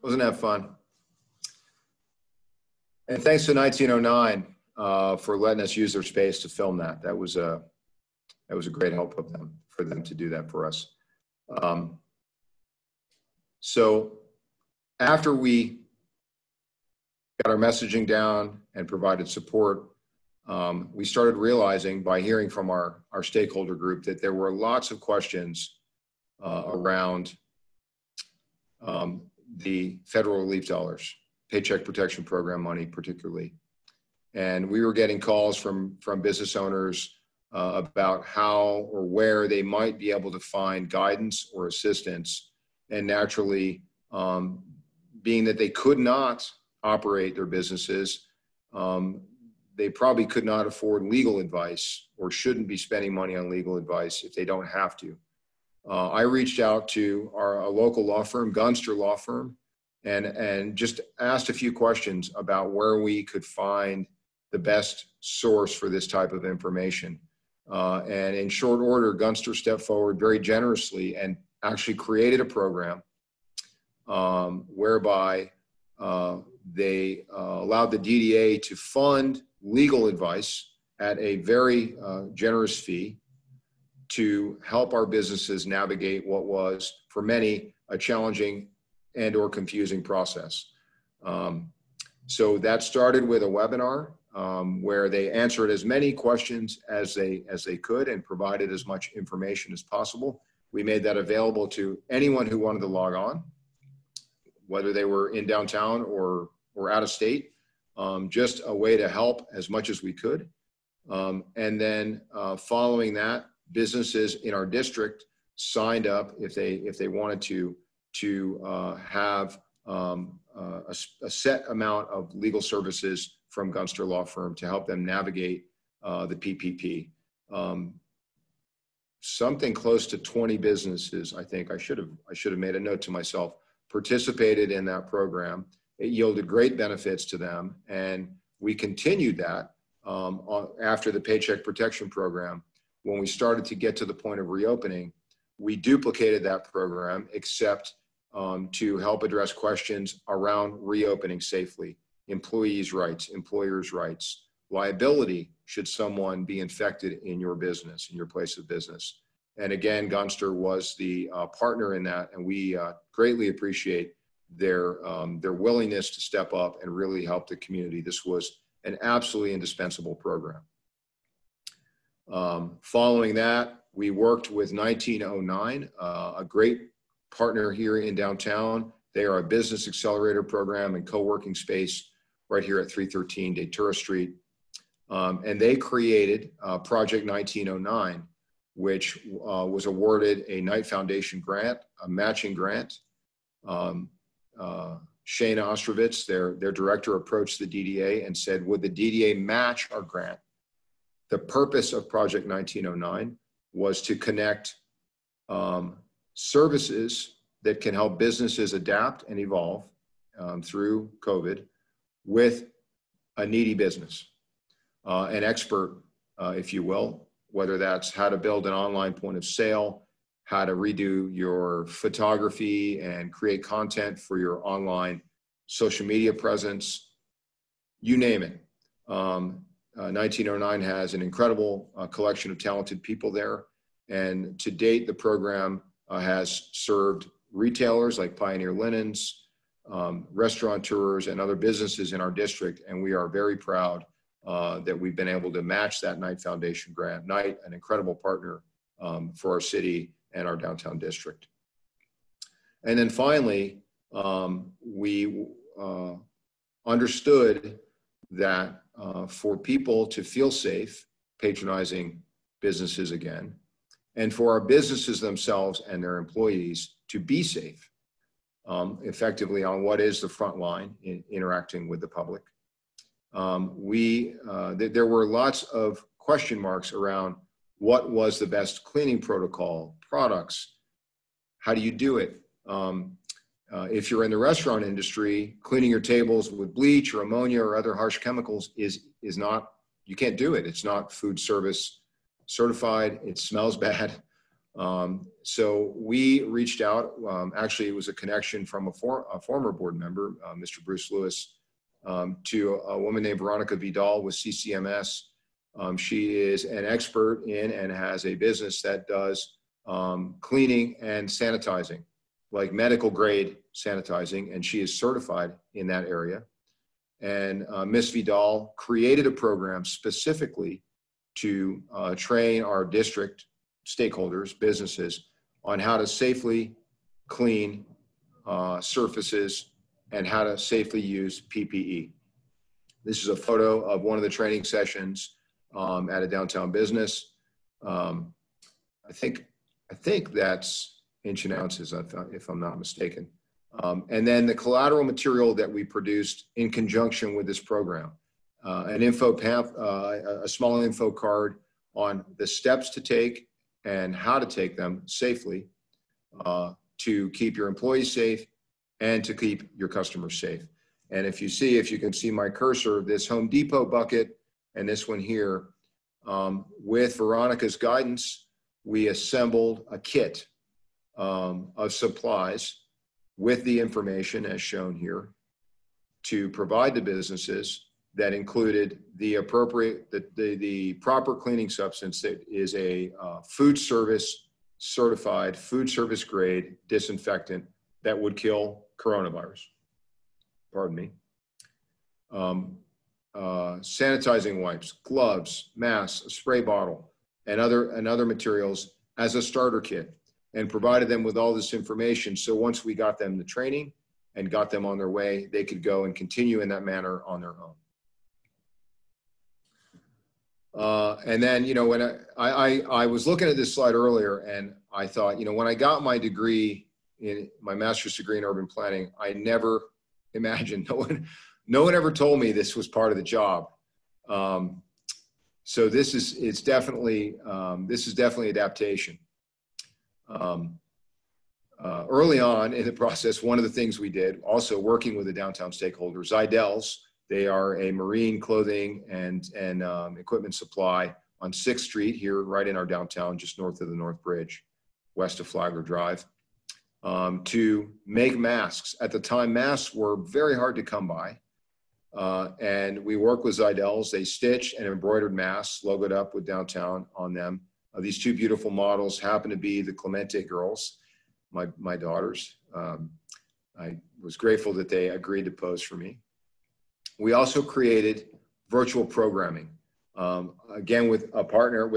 Wasn't that fun? And thanks to 1909 for letting us use their space to film that. That was a great help of them for them to do that for us. So after we got our messaging down and provided support, we started realizing by hearing from our stakeholder group that there were lots of questions around the federal relief dollars, Paycheck Protection Program money particularly. And we were getting calls from business owners about how or where they might be able to find guidance or assistance. And naturally, being that they could not operate their businesses, they probably could not afford legal advice or shouldn't be spending money on legal advice if they don't have to. I reached out to a local law firm, Gunster Law Firm, and just asked a few questions about where we could find the best source for this type of information. And in short order, Gunster stepped forward very generously and actually created a program whereby they allowed the DDA to fund legal advice at a very generous fee to help our businesses navigate what was, for many, a challenging and or confusing process. So that started with a webinar where they answered as many questions as they could and provided as much information as possible. We made that available to anyone who wanted to log on, whether they were in downtown or out of state, just a way to help as much as we could. And then following that, businesses in our district signed up if they wanted to have a set amount of legal services from Gunster Law Firm to help them navigate the PPP. Something close to 20 businesses, I think I should have made a note to myself, participated in that program. It yielded great benefits to them, and we continued that after the Paycheck Protection Program. When we started to get to the point of reopening, we duplicated that program, except to help address questions around reopening safely, employees' rights, employers' rights, liability should someone be infected in your business, in your place of business. And again, Gunster was the partner in that, and we greatly appreciate their willingness to step up and really help the community. This was an absolutely indispensable program. Following that, we worked with 1909, a great partner here in downtown. They are a business accelerator program and co-working space right here at 313 Datura Street. And they created Project 1909, which was awarded a Knight Foundation grant, a matching grant. Shana Ostrovitz, their director, approached the DDA and said, would the DDA match our grant? The purpose of Project 1909 was to connect services that can help businesses adapt and evolve through COVID with a needy business, an expert, if you will, whether that's how to build an online point of sale, how to redo your photography and create content for your online social media presence, you name it. 1909 has an incredible collection of talented people there. And to date, the program has served retailers like Pioneer Linens, restaurateurs, and other businesses in our district. And we are very proud that we've been able to match that Knight Foundation grant. Knight, an incredible partner for our city and our downtown district. And then finally, we understood that for people to feel safe patronizing businesses again, and for our businesses themselves and their employees to be safe effectively on what is the front line in interacting with the public. There were lots of question marks around what was the best cleaning protocol, products, how do you do it? If you're in the restaurant industry, cleaning your tables with bleach or ammonia or other harsh chemicals is not, you can't do it. It's not food service certified. It smells bad. So we reached out. Actually, it was a connection from a former board member, Mr. Bruce Lewis, to a woman named Veronica Vidal with CCMS. She is an expert in and has a business that does cleaning and sanitizing, like medical grade sanitizing, and she is certified in that area. And Ms. Vidal created a program specifically to train our district stakeholders, businesses, on how to safely clean surfaces and how to safely use PPE. This is a photo of one of the training sessions at a downtown business. I think that's inch and ounces, if I'm not mistaken. And then the collateral material that we produced in conjunction with this program, a small info card on the steps to take and how to take them safely to keep your employees safe and to keep your customers safe. And if you can see my cursor, this Home Depot bucket and this one here, with Veronica's guidance, we assembled a kit of supplies with the information as shown here to provide the businesses that included the proper cleaning substance that is a food service certified, food service grade disinfectant that would kill coronavirus. Pardon me. Sanitizing wipes, gloves, masks, a spray bottle, and other materials as a starter kit, and provided them with all this information. So once we got them the training and got them on their way, they could go and continue in that manner on their own. And then, when I was looking at this slide earlier, and I thought, when I got my degree, in my master's degree in urban planning, I never imagined, no one ever told me this was part of the job. So this is definitely adaptation. Early on in the process, one of the things we did, also working with the downtown stakeholders, Zidell's, they are a marine clothing and equipment supply on 6th Street here, right in our downtown, just north of the North Bridge, west of Flagler Drive, to make masks. At the time, masks were very hard to come by. And we worked with Zidell's. They stitched and embroidered masks, logoed up with downtown on them. These two beautiful models happen to be the Clemente girls, my daughters. I was grateful that they agreed to pose for me. We also created virtual programming. Again, with our partner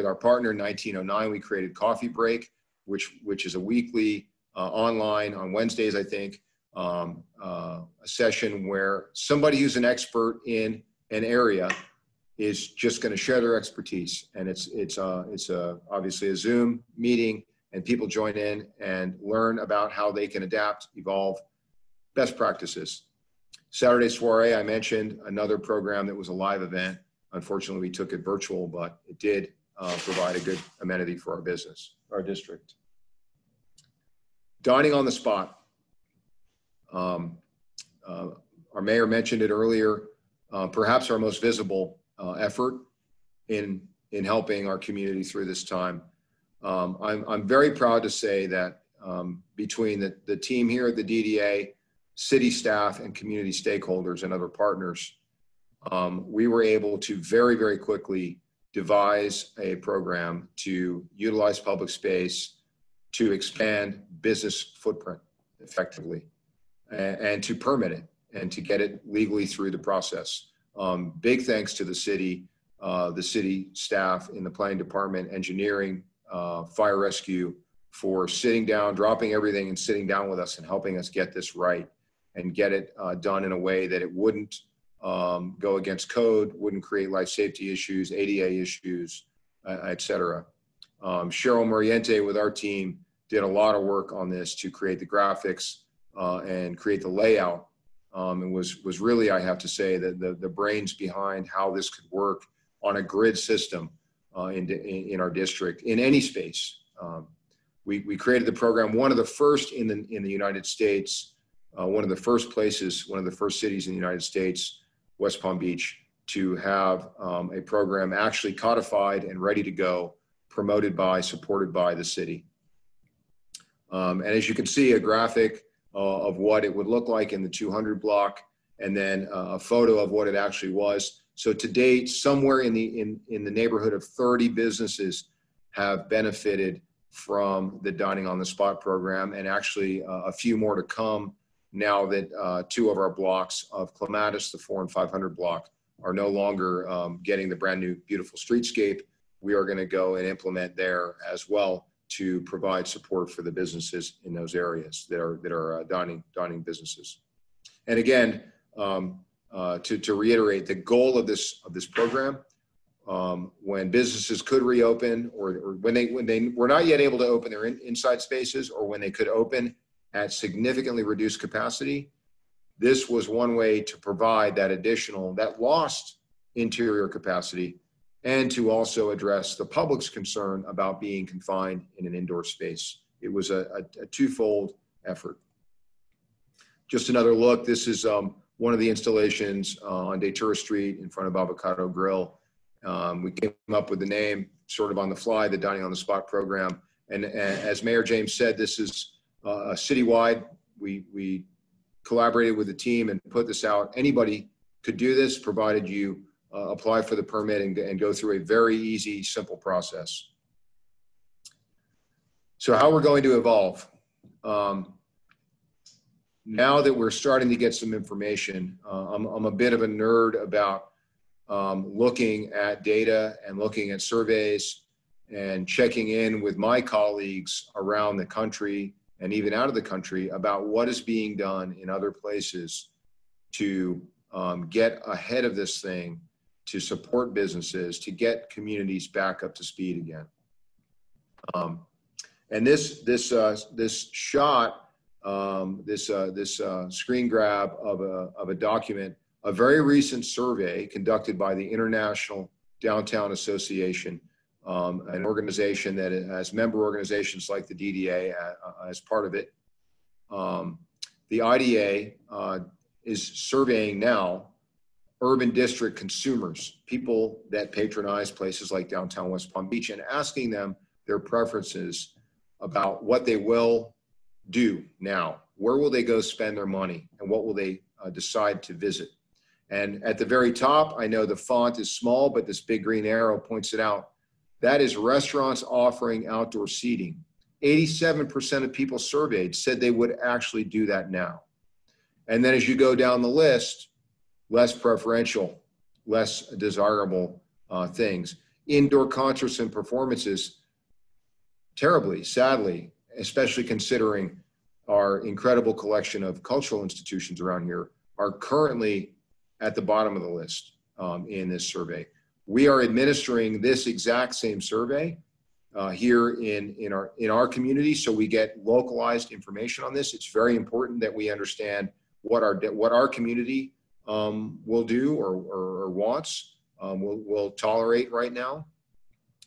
in 1909, we created Coffee Break, which is a weekly online on Wednesdays, I think, a session where somebody who's an expert in an area is just going to share their expertise, and it's obviously a Zoom meeting, and people join in and learn about how they can adapt, evolve, best practices. Saturday Soiree, I mentioned, another program that was a live event. Unfortunately, we took it virtual, but it did provide a good amenity for our business, our district. Dining on the spot. Our mayor mentioned it earlier, perhaps our most visible effort in helping our community through this time. I'm very proud to say that between the team here at the DDA, city staff, and community stakeholders and other partners, we were able to very, very quickly devise a program to utilize public space to expand business footprint effectively, and to permit it and to get it legally through the process. Big thanks to the city staff in the planning department, engineering, fire rescue, for sitting down, dropping everything and sitting down with us and helping us get this right and get it done in a way that it wouldn't go against code, wouldn't create life safety issues, ADA issues, et cetera. Cheryl Moriente with our team did a lot of work on this to create the graphics and create the layout, and was really, I have to say, the brains behind how this could work on a grid system in our district, in any space. We created the program, one of the first in the United States, one of the first places, one of the first cities in the United States, West Palm Beach, to have a program actually codified and ready to go, promoted by, supported by the city. And as you can see, a graphic of what it would look like in the 200 block, and then a photo of what it actually was. So to date, somewhere in the neighborhood of 30 businesses have benefited from the Dining on the Spot program, and actually a few more to come now that two of our blocks of Clematis, the 400 and 500 block, are no longer getting the brand new beautiful streetscape. We are going to go and implement there as well to provide support for the businesses in those areas that are dining businesses. And again, to reiterate, the goal of this program, when businesses could reopen, or when they were not yet able to open their inside spaces, or when they could open at significantly reduced capacity, this was one way to provide that lost interior capacity, and to also address the public's concern about being confined in an indoor space. It was a twofold effort. Just another look. This is one of the installations on Datura Street in front of Avocado Grill. We came up with the name sort of on the fly, the Dining on the Spot program. And as Mayor James said, this is citywide. We collaborated with the team and put this out. Anybody could do this, provided you apply for the permit and go through a very easy, simple process. So how we're going to evolve. Now that we're starting to get some information, I'm a bit of a nerd about looking at data and looking at surveys and checking in with my colleagues around the country and even out of the country about what is being done in other places to get ahead of this thing, to support businesses, to get communities back up to speed again. And this shot, this screen grab of a document, a very recent survey conducted by the International Downtown Association, an organization that has member organizations like the DDA as part of it. The IDA is surveying now urban district consumers, people that patronize places like downtown West Palm Beach, and asking them their preferences about what they will do now. Where will they go spend their money, and what will they decide to visit? And at the very top, I know the font is small, but this big green arrow points it out. That is restaurants offering outdoor seating. 87% of people surveyed said they would actually do that now. And then as you go down the list, less preferential, less desirable things. Indoor concerts and performances, terribly, sadly, especially considering our incredible collection of cultural institutions around here, are currently at the bottom of the list in this survey. We are administering this exact same survey here in our community, so we get localized information on this. It's very important that we understand what our community will do or wants, will tolerate right now.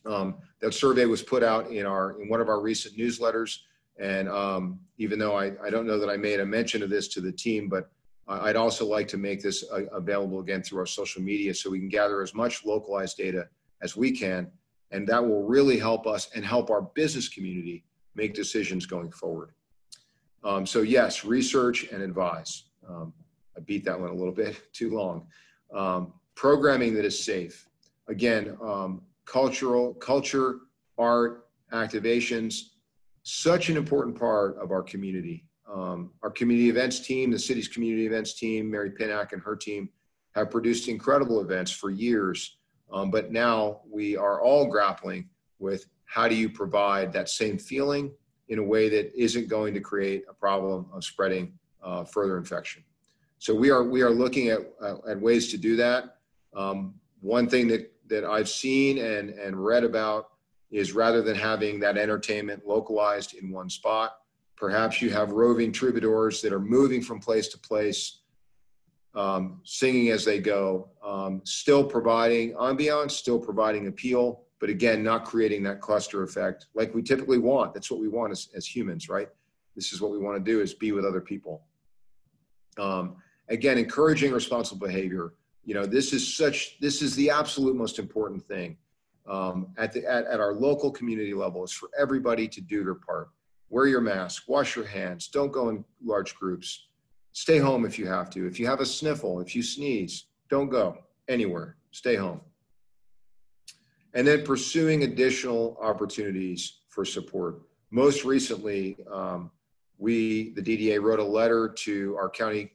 That survey was put out in one of our recent newsletters, and even though I don't know that I made a mention of this to the team, but I'd also like to make this available again through our social media so we can gather as much localized data as we can, and that will really help us and help our business community make decisions going forward. So yes, research and advise. I beat that one a little bit too long. Programming that is safe. Again, culture, art, activations, such an important part of our community. Our community events team, the city's community events team, Mary Pinnock and her team, have produced incredible events for years. But now we are all grappling with how do you provide that same feeling in a way that isn't going to create a problem of spreading further infection. So we are looking at ways to do that. One thing that I've seen and read about is, rather than having that entertainment localized in one spot, perhaps you have roving troubadours that are moving from place to place, singing as they go, still providing ambiance, still providing appeal, but again, not creating that cluster effect like we typically want. That's what we want as humans, right? This is what we want to do, is be with other people. Again, encouraging responsible behavior. You know, this is the absolute most important thing at our local community level, is for everybody to do their part. Wear your mask, wash your hands, don't go in large groups. Stay home if you have to. If you have a sniffle, if you sneeze, don't go anywhere, stay home. And then pursuing additional opportunities for support. Most recently, the DDA, wrote a letter to our county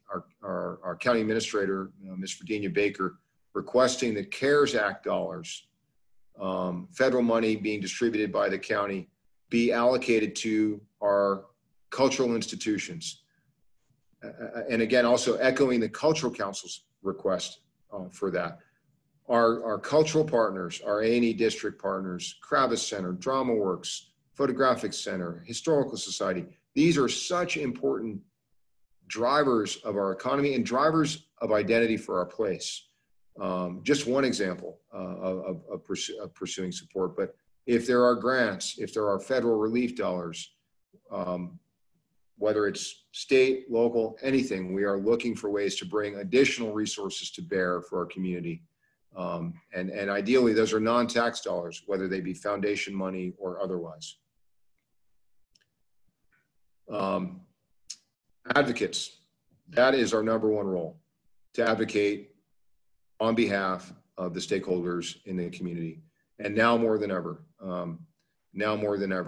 administrator, Ms. Virginia Baker, requesting that CARES Act dollars, federal money being distributed by the county, be allocated to our cultural institutions. And again, also echoing the Cultural Council's request for that. Our cultural partners, our A&E district partners, Kravis Center, Drama Works, Photographic Center, Historical Society, these are such important drivers of our economy and drivers of identity for our place. Just one example of pursuing support, but if there are grants, if there are federal relief dollars, whether it's state, local, anything, we are looking for ways to bring additional resources to bear for our community. And ideally, those are non-tax dollars, whether they be foundation money or otherwise. Advocates, that is our number one role, to advocate on behalf of the stakeholders in the community. And now more than ever,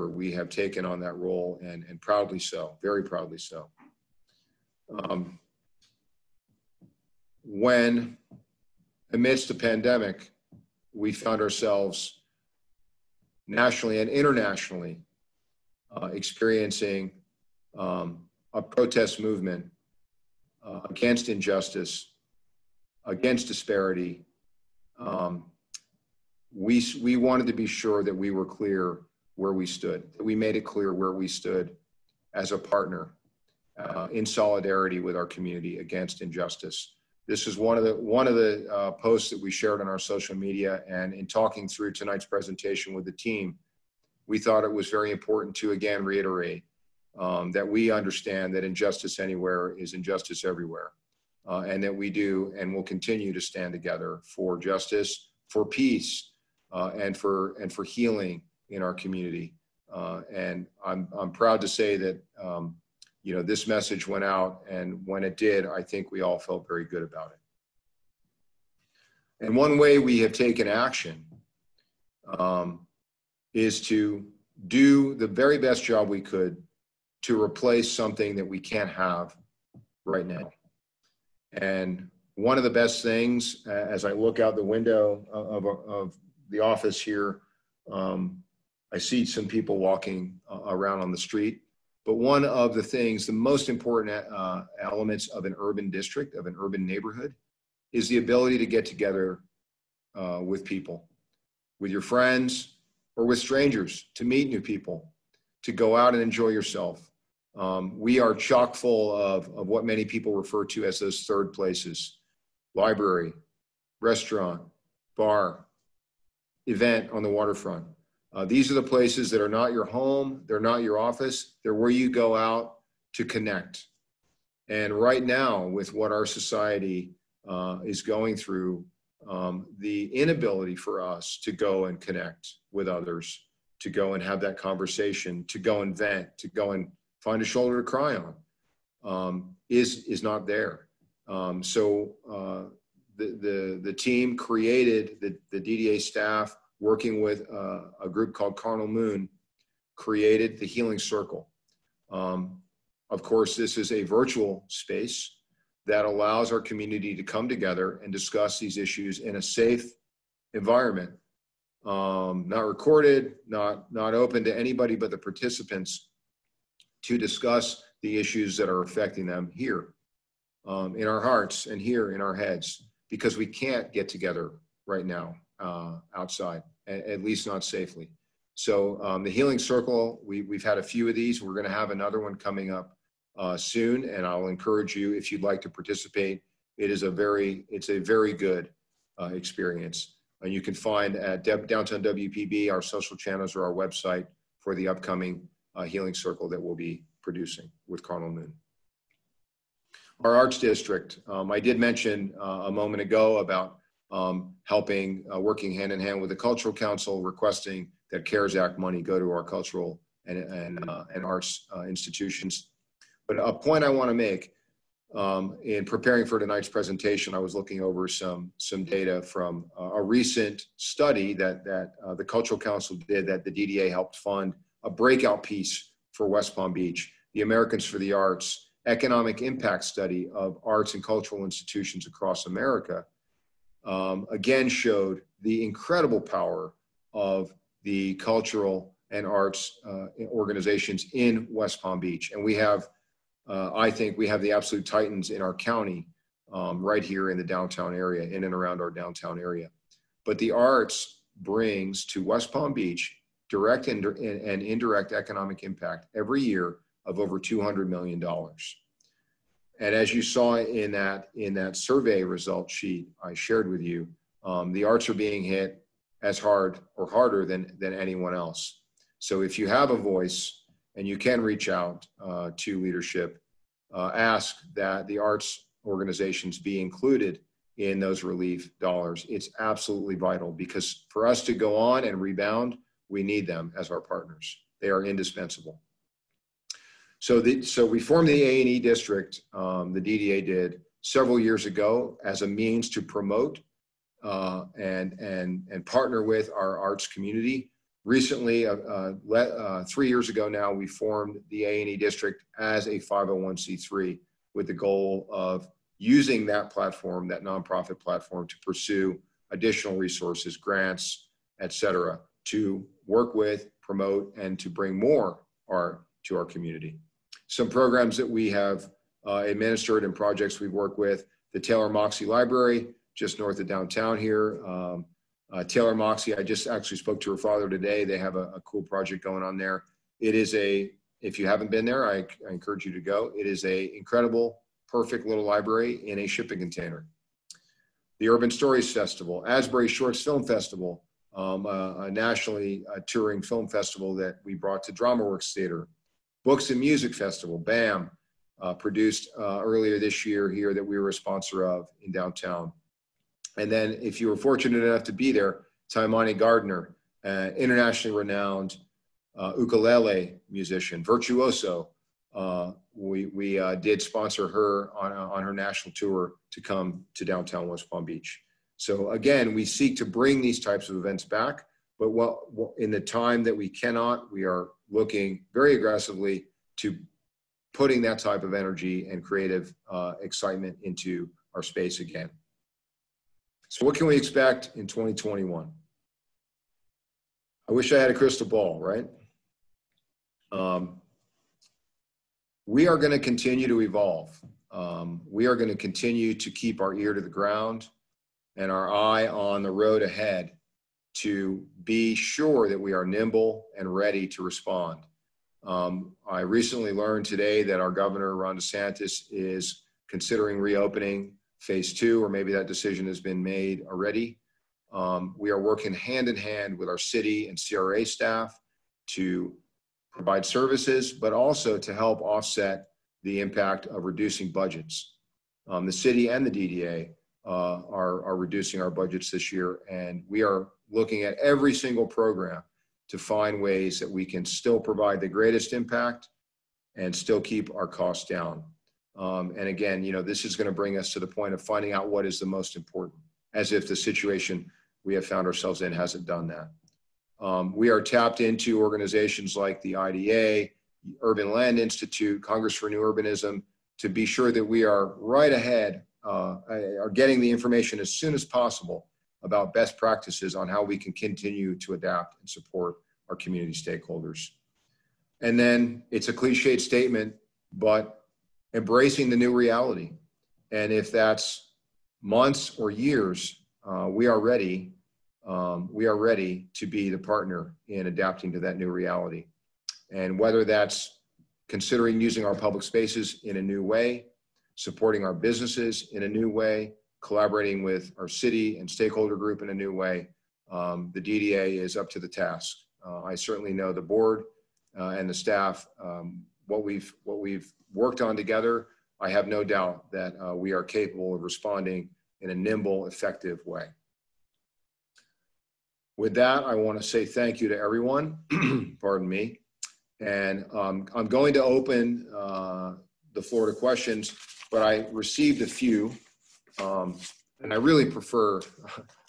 we have taken on that role, and proudly so, very proudly so. When amidst the pandemic, we found ourselves nationally and internationally experiencing a protest movement against injustice, against disparity. We wanted to be sure that we were clear where we stood, that we made it clear where we stood as a partner in solidarity with our community against injustice. This is one of the posts that we shared on our social media, and in talking through tonight's presentation with the team, we thought it was very important to again reiterate that we understand that injustice anywhere is injustice everywhere, and that we do and will continue to stand together for justice, for peace, and for healing in our community. And I'm proud to say that this message went out, and when it did, I think we all felt very good about it. And one way we have taken action is to do the very best job we could to replace something that we can't have right now. And one of the best things, as I look out the window of the office here, I see some people walking around on the street. But one of the things, the most important elements of an urban district, of an urban neighborhood, is the ability to get together with people, with your friends or with strangers, to meet new people, to go out and enjoy yourself. We are chock full of what many people refer to as those third places: library, restaurant, bar, event on the waterfront. These are the places that are not your home, they're not your office, they're where you go out to connect. And right now, with what our society is going through, the inability for us to go and connect with others, to go and have that conversation, to go and vent, to go and find a shoulder to cry on, is not there. So the team created, the DDA staff, working with a group called Carnal Moon, created the Healing Circle. Of course, this is a virtual space that allows our community to come together and discuss these issues in a safe environment, not recorded, not open to anybody but the participants, to discuss the issues that are affecting them here in our hearts and here in our heads, because we can't get together right now outside, at least not safely. So the Healing Circle, we've had a few of these. We're going to have another one coming up soon, and I'll encourage you, if you'd like to participate. It's a very good experience. You can find at Downtown WPB our social channels or our website for the upcoming Healing Circle that we'll be producing with Carnal Moon. Our Arts District, I did mention a moment ago about helping, working hand in hand with the Cultural Council, requesting that CARES Act money go to our cultural and arts institutions. But a point I want to make, in preparing for tonight's presentation, I was looking over some data from a recent study that the Cultural Council did, that the DDA helped fund, a breakout piece for West Palm Beach. the Americans for the Arts economic impact study of arts and cultural institutions across America, again showed the incredible power of the cultural and arts organizations in West Palm Beach. And we have, I think we have the absolute titans in our county right here in the downtown area, in and around our downtown area. But the arts brings to West Palm Beach direct and indirect economic impact every year of over $200 million. And as you saw in that survey result sheet I shared with you, the arts are being hit as hard or harder than anyone else. So if you have a voice and you can reach out to leadership, ask that the arts organizations be included in those relief dollars. It's absolutely vital, because for us to go on and rebound, we need them as our partners. They are indispensable. So we formed the A&E district, the DDA did, several years ago as a means to promote and partner with our arts community. Recently, 3 years ago now, we formed the A&E district as a 501c3 with the goal of using that platform, that nonprofit platform, to pursue additional resources, grants, et cetera, to work with, promote, and to bring more art to our community. Some programs that we have administered and projects we've worked with: the Taylor Moxie Library, just north of downtown here. Taylor Moxie, I just actually spoke to her father today. They have a cool project going on there. It is if you haven't been there, I encourage you to go. It is a incredible, perfect little library in a shipping container. The Urban Stories Festival, Asbury Shorts Film Festival, a nationally touring film festival that we brought to DramaWorks Theater. Books and Music Festival, BAM, produced earlier this year here, that we were a sponsor of in downtown. And then if you were fortunate enough to be there, Taimani Gardner, internationally renowned ukulele musician, virtuoso. We did sponsor her on her national tour to come to downtown West Palm Beach. So again, we seek to bring these types of events back, but in the time that we cannot, we are looking very aggressively to putting that type of energy and creative excitement into our space again. So what can we expect in 2021? I wish I had a crystal ball, right? We are going to continue to evolve. We are going to continue to keep our ear to the ground and our eye on the road ahead to be sure that we are nimble and ready to respond. I recently learned today that our governor, Ron DeSantis, is considering reopening phase 2, or maybe that decision has been made already. We are working hand in hand with our city and CRA staff to provide services, but also to help offset the impact of reducing budgets. The city and the DDA are reducing our budgets this year, and we are looking at every single program to find ways that we can still provide the greatest impact and still keep our costs down. And again, this is going to bring us to the point of finding out what is the most important, as if the situation we have found ourselves in hasn't done that. We are tapped into organizations like the IDA, Urban Land Institute, Congress for New Urbanism, to be sure that we are right ahead, are getting the information as soon as possible about best practices on how we can continue to adapt and support our community stakeholders. And then it's a cliched statement, but embracing the new reality. And if that's months or years, we are ready to be the partner in adapting to that new reality. And whether that's considering using our public spaces in a new way, supporting our businesses in a new way, collaborating with our city and stakeholder group in a new way, the DDA is up to the task. I certainly know the board and the staff, what we've worked on together. I have no doubt that we are capable of responding in a nimble, effective way. With that, I want to say thank you to everyone, pardon me. And I'm going to open the floor to questions, but I received a few, and I really prefer,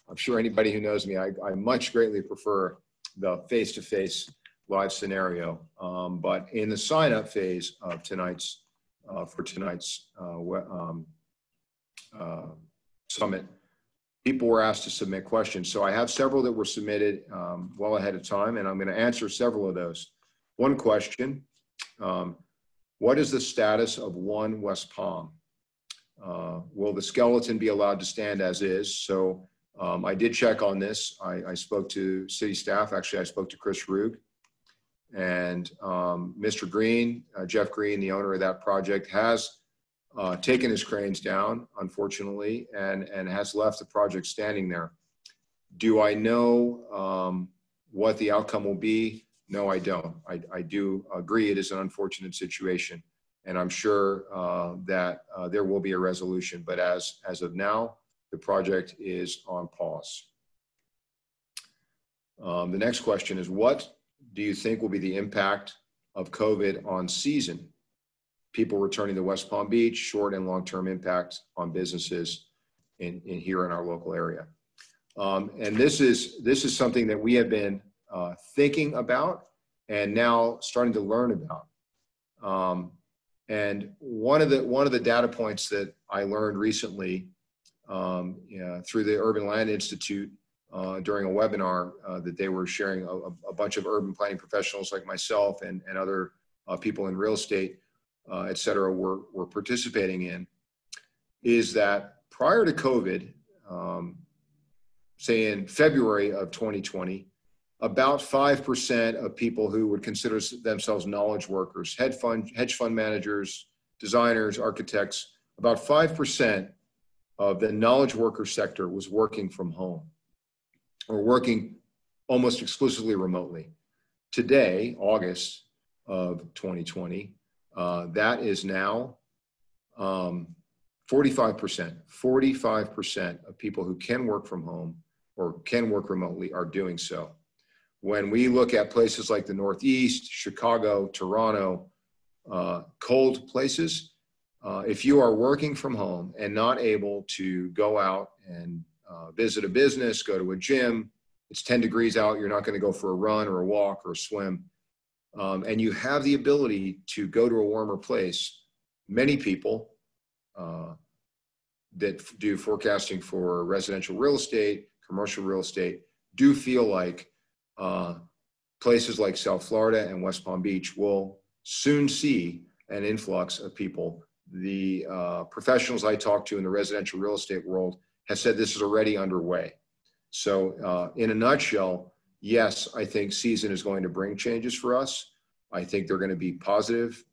I'm sure anybody who knows me, I much greatly prefer the face-to-face live scenario. But in the sign-up phase of tonight's summit, people were asked to submit questions. So I have several that were submitted well ahead of time, and I'm going to answer several of those. One question, what is the status of 1 West Palm? Will the skeleton be allowed to stand as is? So I did check on this. I spoke to city staff. Actually, I spoke to Chris Rugg. And Mr. Green, Jeff Green, the owner of that project, has taken his cranes down, unfortunately, and has left the project standing there. Do I know what the outcome will be? No, I don't. I do agree it is an unfortunate situation, and I'm sure that there will be a resolution. But as of now, the project is on pause. The next question is, what do you think will be the impact of COVID on season? People returning to West Palm Beach, short and long-term impact on businesses here in our local area. And this is something that we have been thinking about and now starting to learn about. And one of the data points that I learned recently through the Urban Land Institute during a webinar that they were sharing, a bunch of urban planning professionals like myself and other people in real estate, et cetera, were participating in, is that prior to COVID, say in February of 2020, about 5% of people who would consider themselves knowledge workers, hedge fund managers, designers, architects, about 5% of the knowledge worker sector was working from home or working almost exclusively remotely. Today, August of 2020, that is now 45%. 45% of people who can work from home or can work remotely are doing so. When we look at places like the Northeast, Chicago, Toronto, cold places, if you are working from home and not able to go out and visit a business, go to a gym, it's 10 degrees out, you're not going to go for a run or a walk or a swim, and you have the ability to go to a warmer place, many people that do forecasting for residential real estate, commercial real estate, do feel like places like South Florida and West Palm Beach will soon see an influx of people. The professionals I talk to in the residential real estate world have said this is already underway. So in a nutshell, yes, I think season is going to bring changes for us. I think they're going to be positive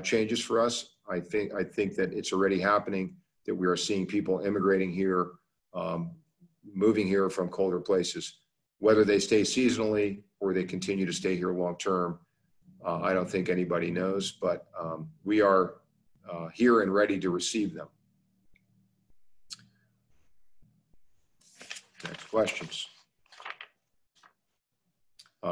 changes for us. I think that it's already happening, that we are seeing people immigrating here, moving here from colder places. Whether they stay seasonally or they continue to stay here long term, I don't think anybody knows, but we are here and ready to receive them. Next questions.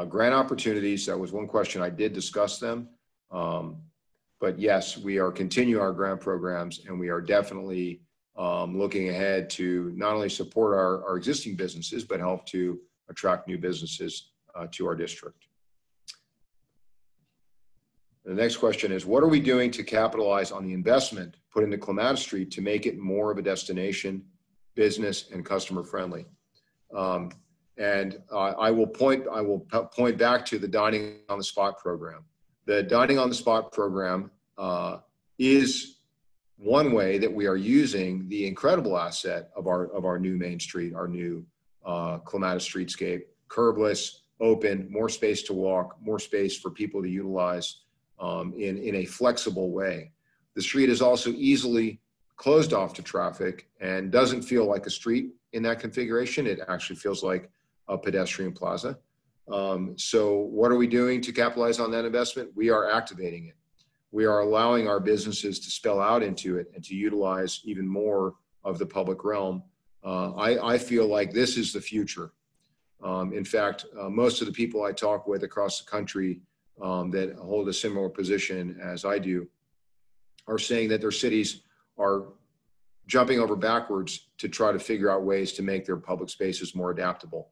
Grant opportunities, that was one question. I did discuss them. But yes, we are continuing our grant programs, and we are definitely looking ahead to not only support our existing businesses, but help to attract new businesses to our district. The next question is, what are we doing to capitalize on the investment put into Clematis Street to make it more of a destination, business, and customer friendly? I will point back to the Dining on the Spot program. The Dining on the Spot program is one way that we are using the incredible asset of our new Main Street, our new Clematis Streetscape, curbless, open, more space to walk, more space for people to utilize in a flexible way. The street is also easily closed off to traffic and doesn't feel like a street in that configuration. It actually feels like a pedestrian plaza. So what are we doing to capitalize on that investment? We are activating it. We are allowing our businesses to spill out into it and to utilize even more of the public realm. I feel like this is the future. In fact, most of the people I talk with across the country that hold a similar position as I do are saying that their cities are jumping over backwards to try to figure out ways to make their public spaces more adaptable.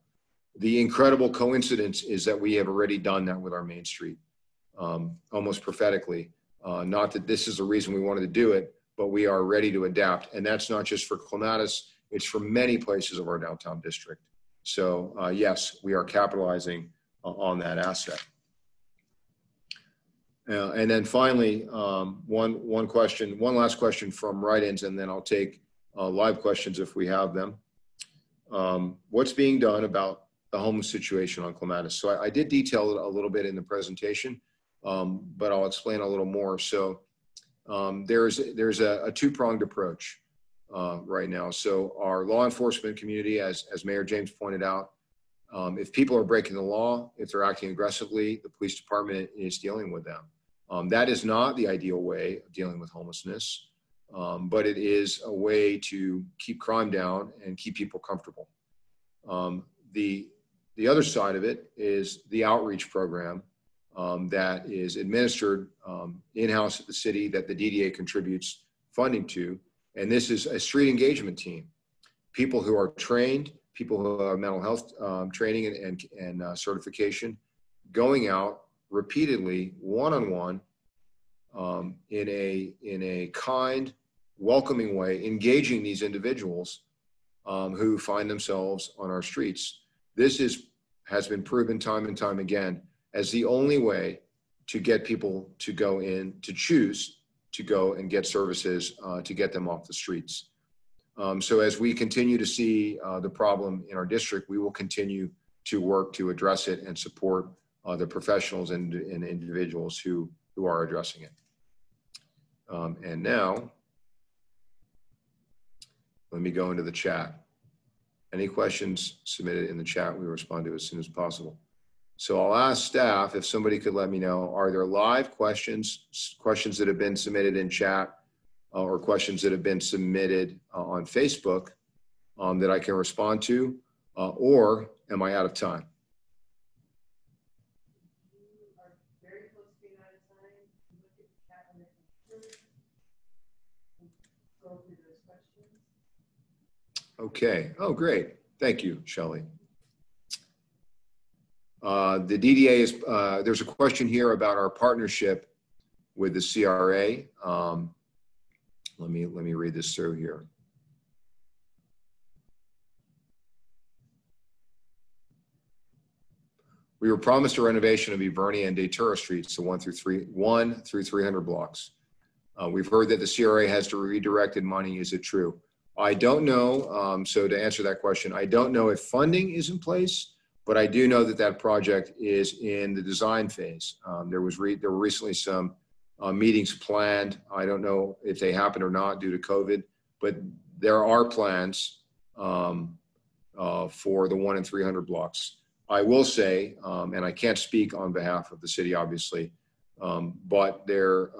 The incredible coincidence is that we have already done that with our Main Street, almost prophetically. Not that this is the reason we wanted to do it, but we are ready to adapt. And that's not just for Clematis, it's for many places of our downtown district. So yes, we are capitalizing on that asset. And then finally, one last question from write-ins, and then I'll take live questions if we have them. What's being done about the homeless situation on Clematis? So I did detail it a little bit in the presentation, but I'll explain a little more. So there's a two-pronged approach right now. So our law enforcement community, as Mayor James pointed out, if people are breaking the law, if they're acting aggressively, the police department is dealing with them. That is not the ideal way of dealing with homelessness, but it is a way to keep crime down and keep people comfortable. The other side of it is the outreach program that is administered in-house at the city that the DDA contributes funding to. And this is a street engagement team, people who are trained, people who have mental health training and certification, going out repeatedly, one-on-one, in a kind, welcoming way, engaging these individuals who find themselves on our streets. This has been proven time and time again as the only way to get people to go in, to choose to go and get services to get them off the streets. So as we continue to see the problem in our district, we will continue to work to address it and support the professionals and individuals who are addressing it. And now, let me go into the chat. Any questions submitted in the chat, we respond to as soon as possible. So I'll ask staff if somebody could let me know, are there live questions that have been submitted in chat or questions that have been submitted on Facebook that I can respond to, or am I out of time? Okay. Oh, great. Thank you, Shelley. The DDA is, there's a question here about our partnership with the CRA. Let me read this through here. We were promised a renovation of Evernia and Datura Streets, the 1 through 300 blocks. We've heard that the CRA has redirected money. Is it true? I don't know. So to answer that question, I don't know if funding is in place, but I do know that that project is in the design phase. There were recently some meetings planned. I don't know if they happened or not due to COVID, but there are plans for the 1 and 300 blocks. I will say, and I can't speak on behalf of the city, obviously, but their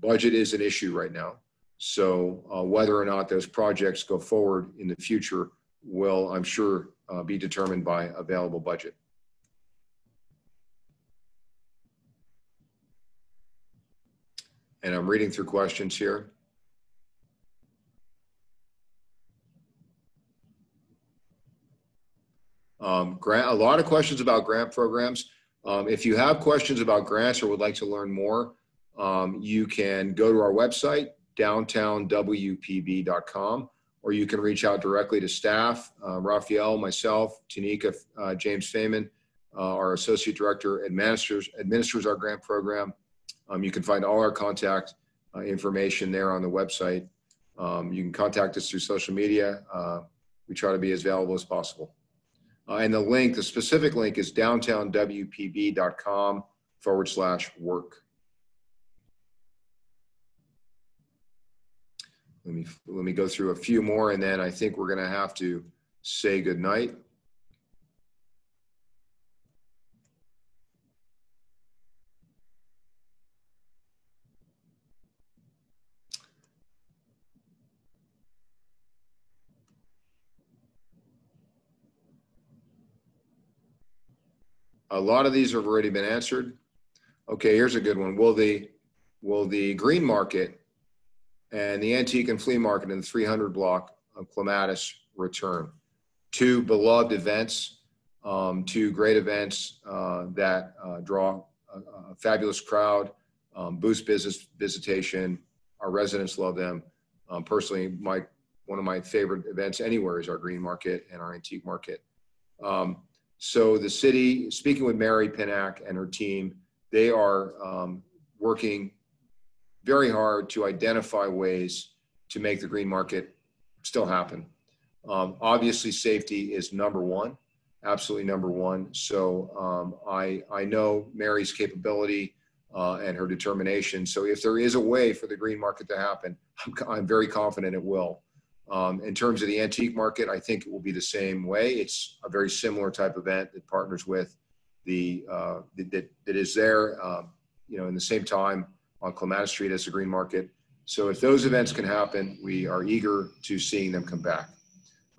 budget is an issue right now. So whether or not those projects go forward in the future will, I'm sure, be determined by available budget. And I'm reading through questions here. A lot of questions about grant programs. If you have questions about grants or would like to learn more, you can go to our website, downtownwpb.com, or you can reach out directly to staff, Raphael, myself, Tanika, James Feynman, our Associate Director, administers our grant program. You can find all our contact information there on the website. You can contact us through social media. We try to be as available as possible. And the specific link is downtownwpb.com/work. Let me go through a few more, and then I think we're going to have to say goodnight. A lot of these have already been answered. Okay, here's a good one. Will the green market and the antique and flea market in the 300 block of Clematis return? Two beloved events. to great events that draw a fabulous crowd, boost business visitation. Our residents love them. Personally, one of my favorite events anywhere is our green market and our antique market. So the city, speaking with Mary Pinnack and her team, they are working very hard to identify ways to make the green market still happen. Obviously, safety is number one, absolutely number one. So I know Mary's capability and her determination. So if there is a way for the green market to happen, I'm very confident it will. In terms of the antique market, I think it will be the same way. It's a very similar type event that partners with that is there, in the same time on Clematis Street as the green market. So if those events can happen, we are eager to seeing them come back.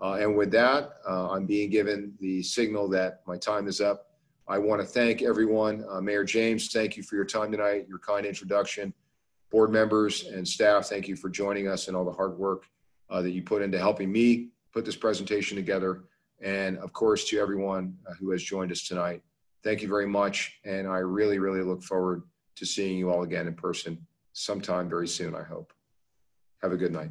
And with that, I'm being given the signal that my time is up. I want to thank everyone. Mayor James, thank you for your time tonight, your kind introduction. Board members and staff, thank you for joining us and all the hard work that you put into helping me put this presentation together. And of course, to everyone who has joined us tonight, thank you very much. And I really, really look forward to seeing you all again in person sometime very soon, I hope. Have a good night.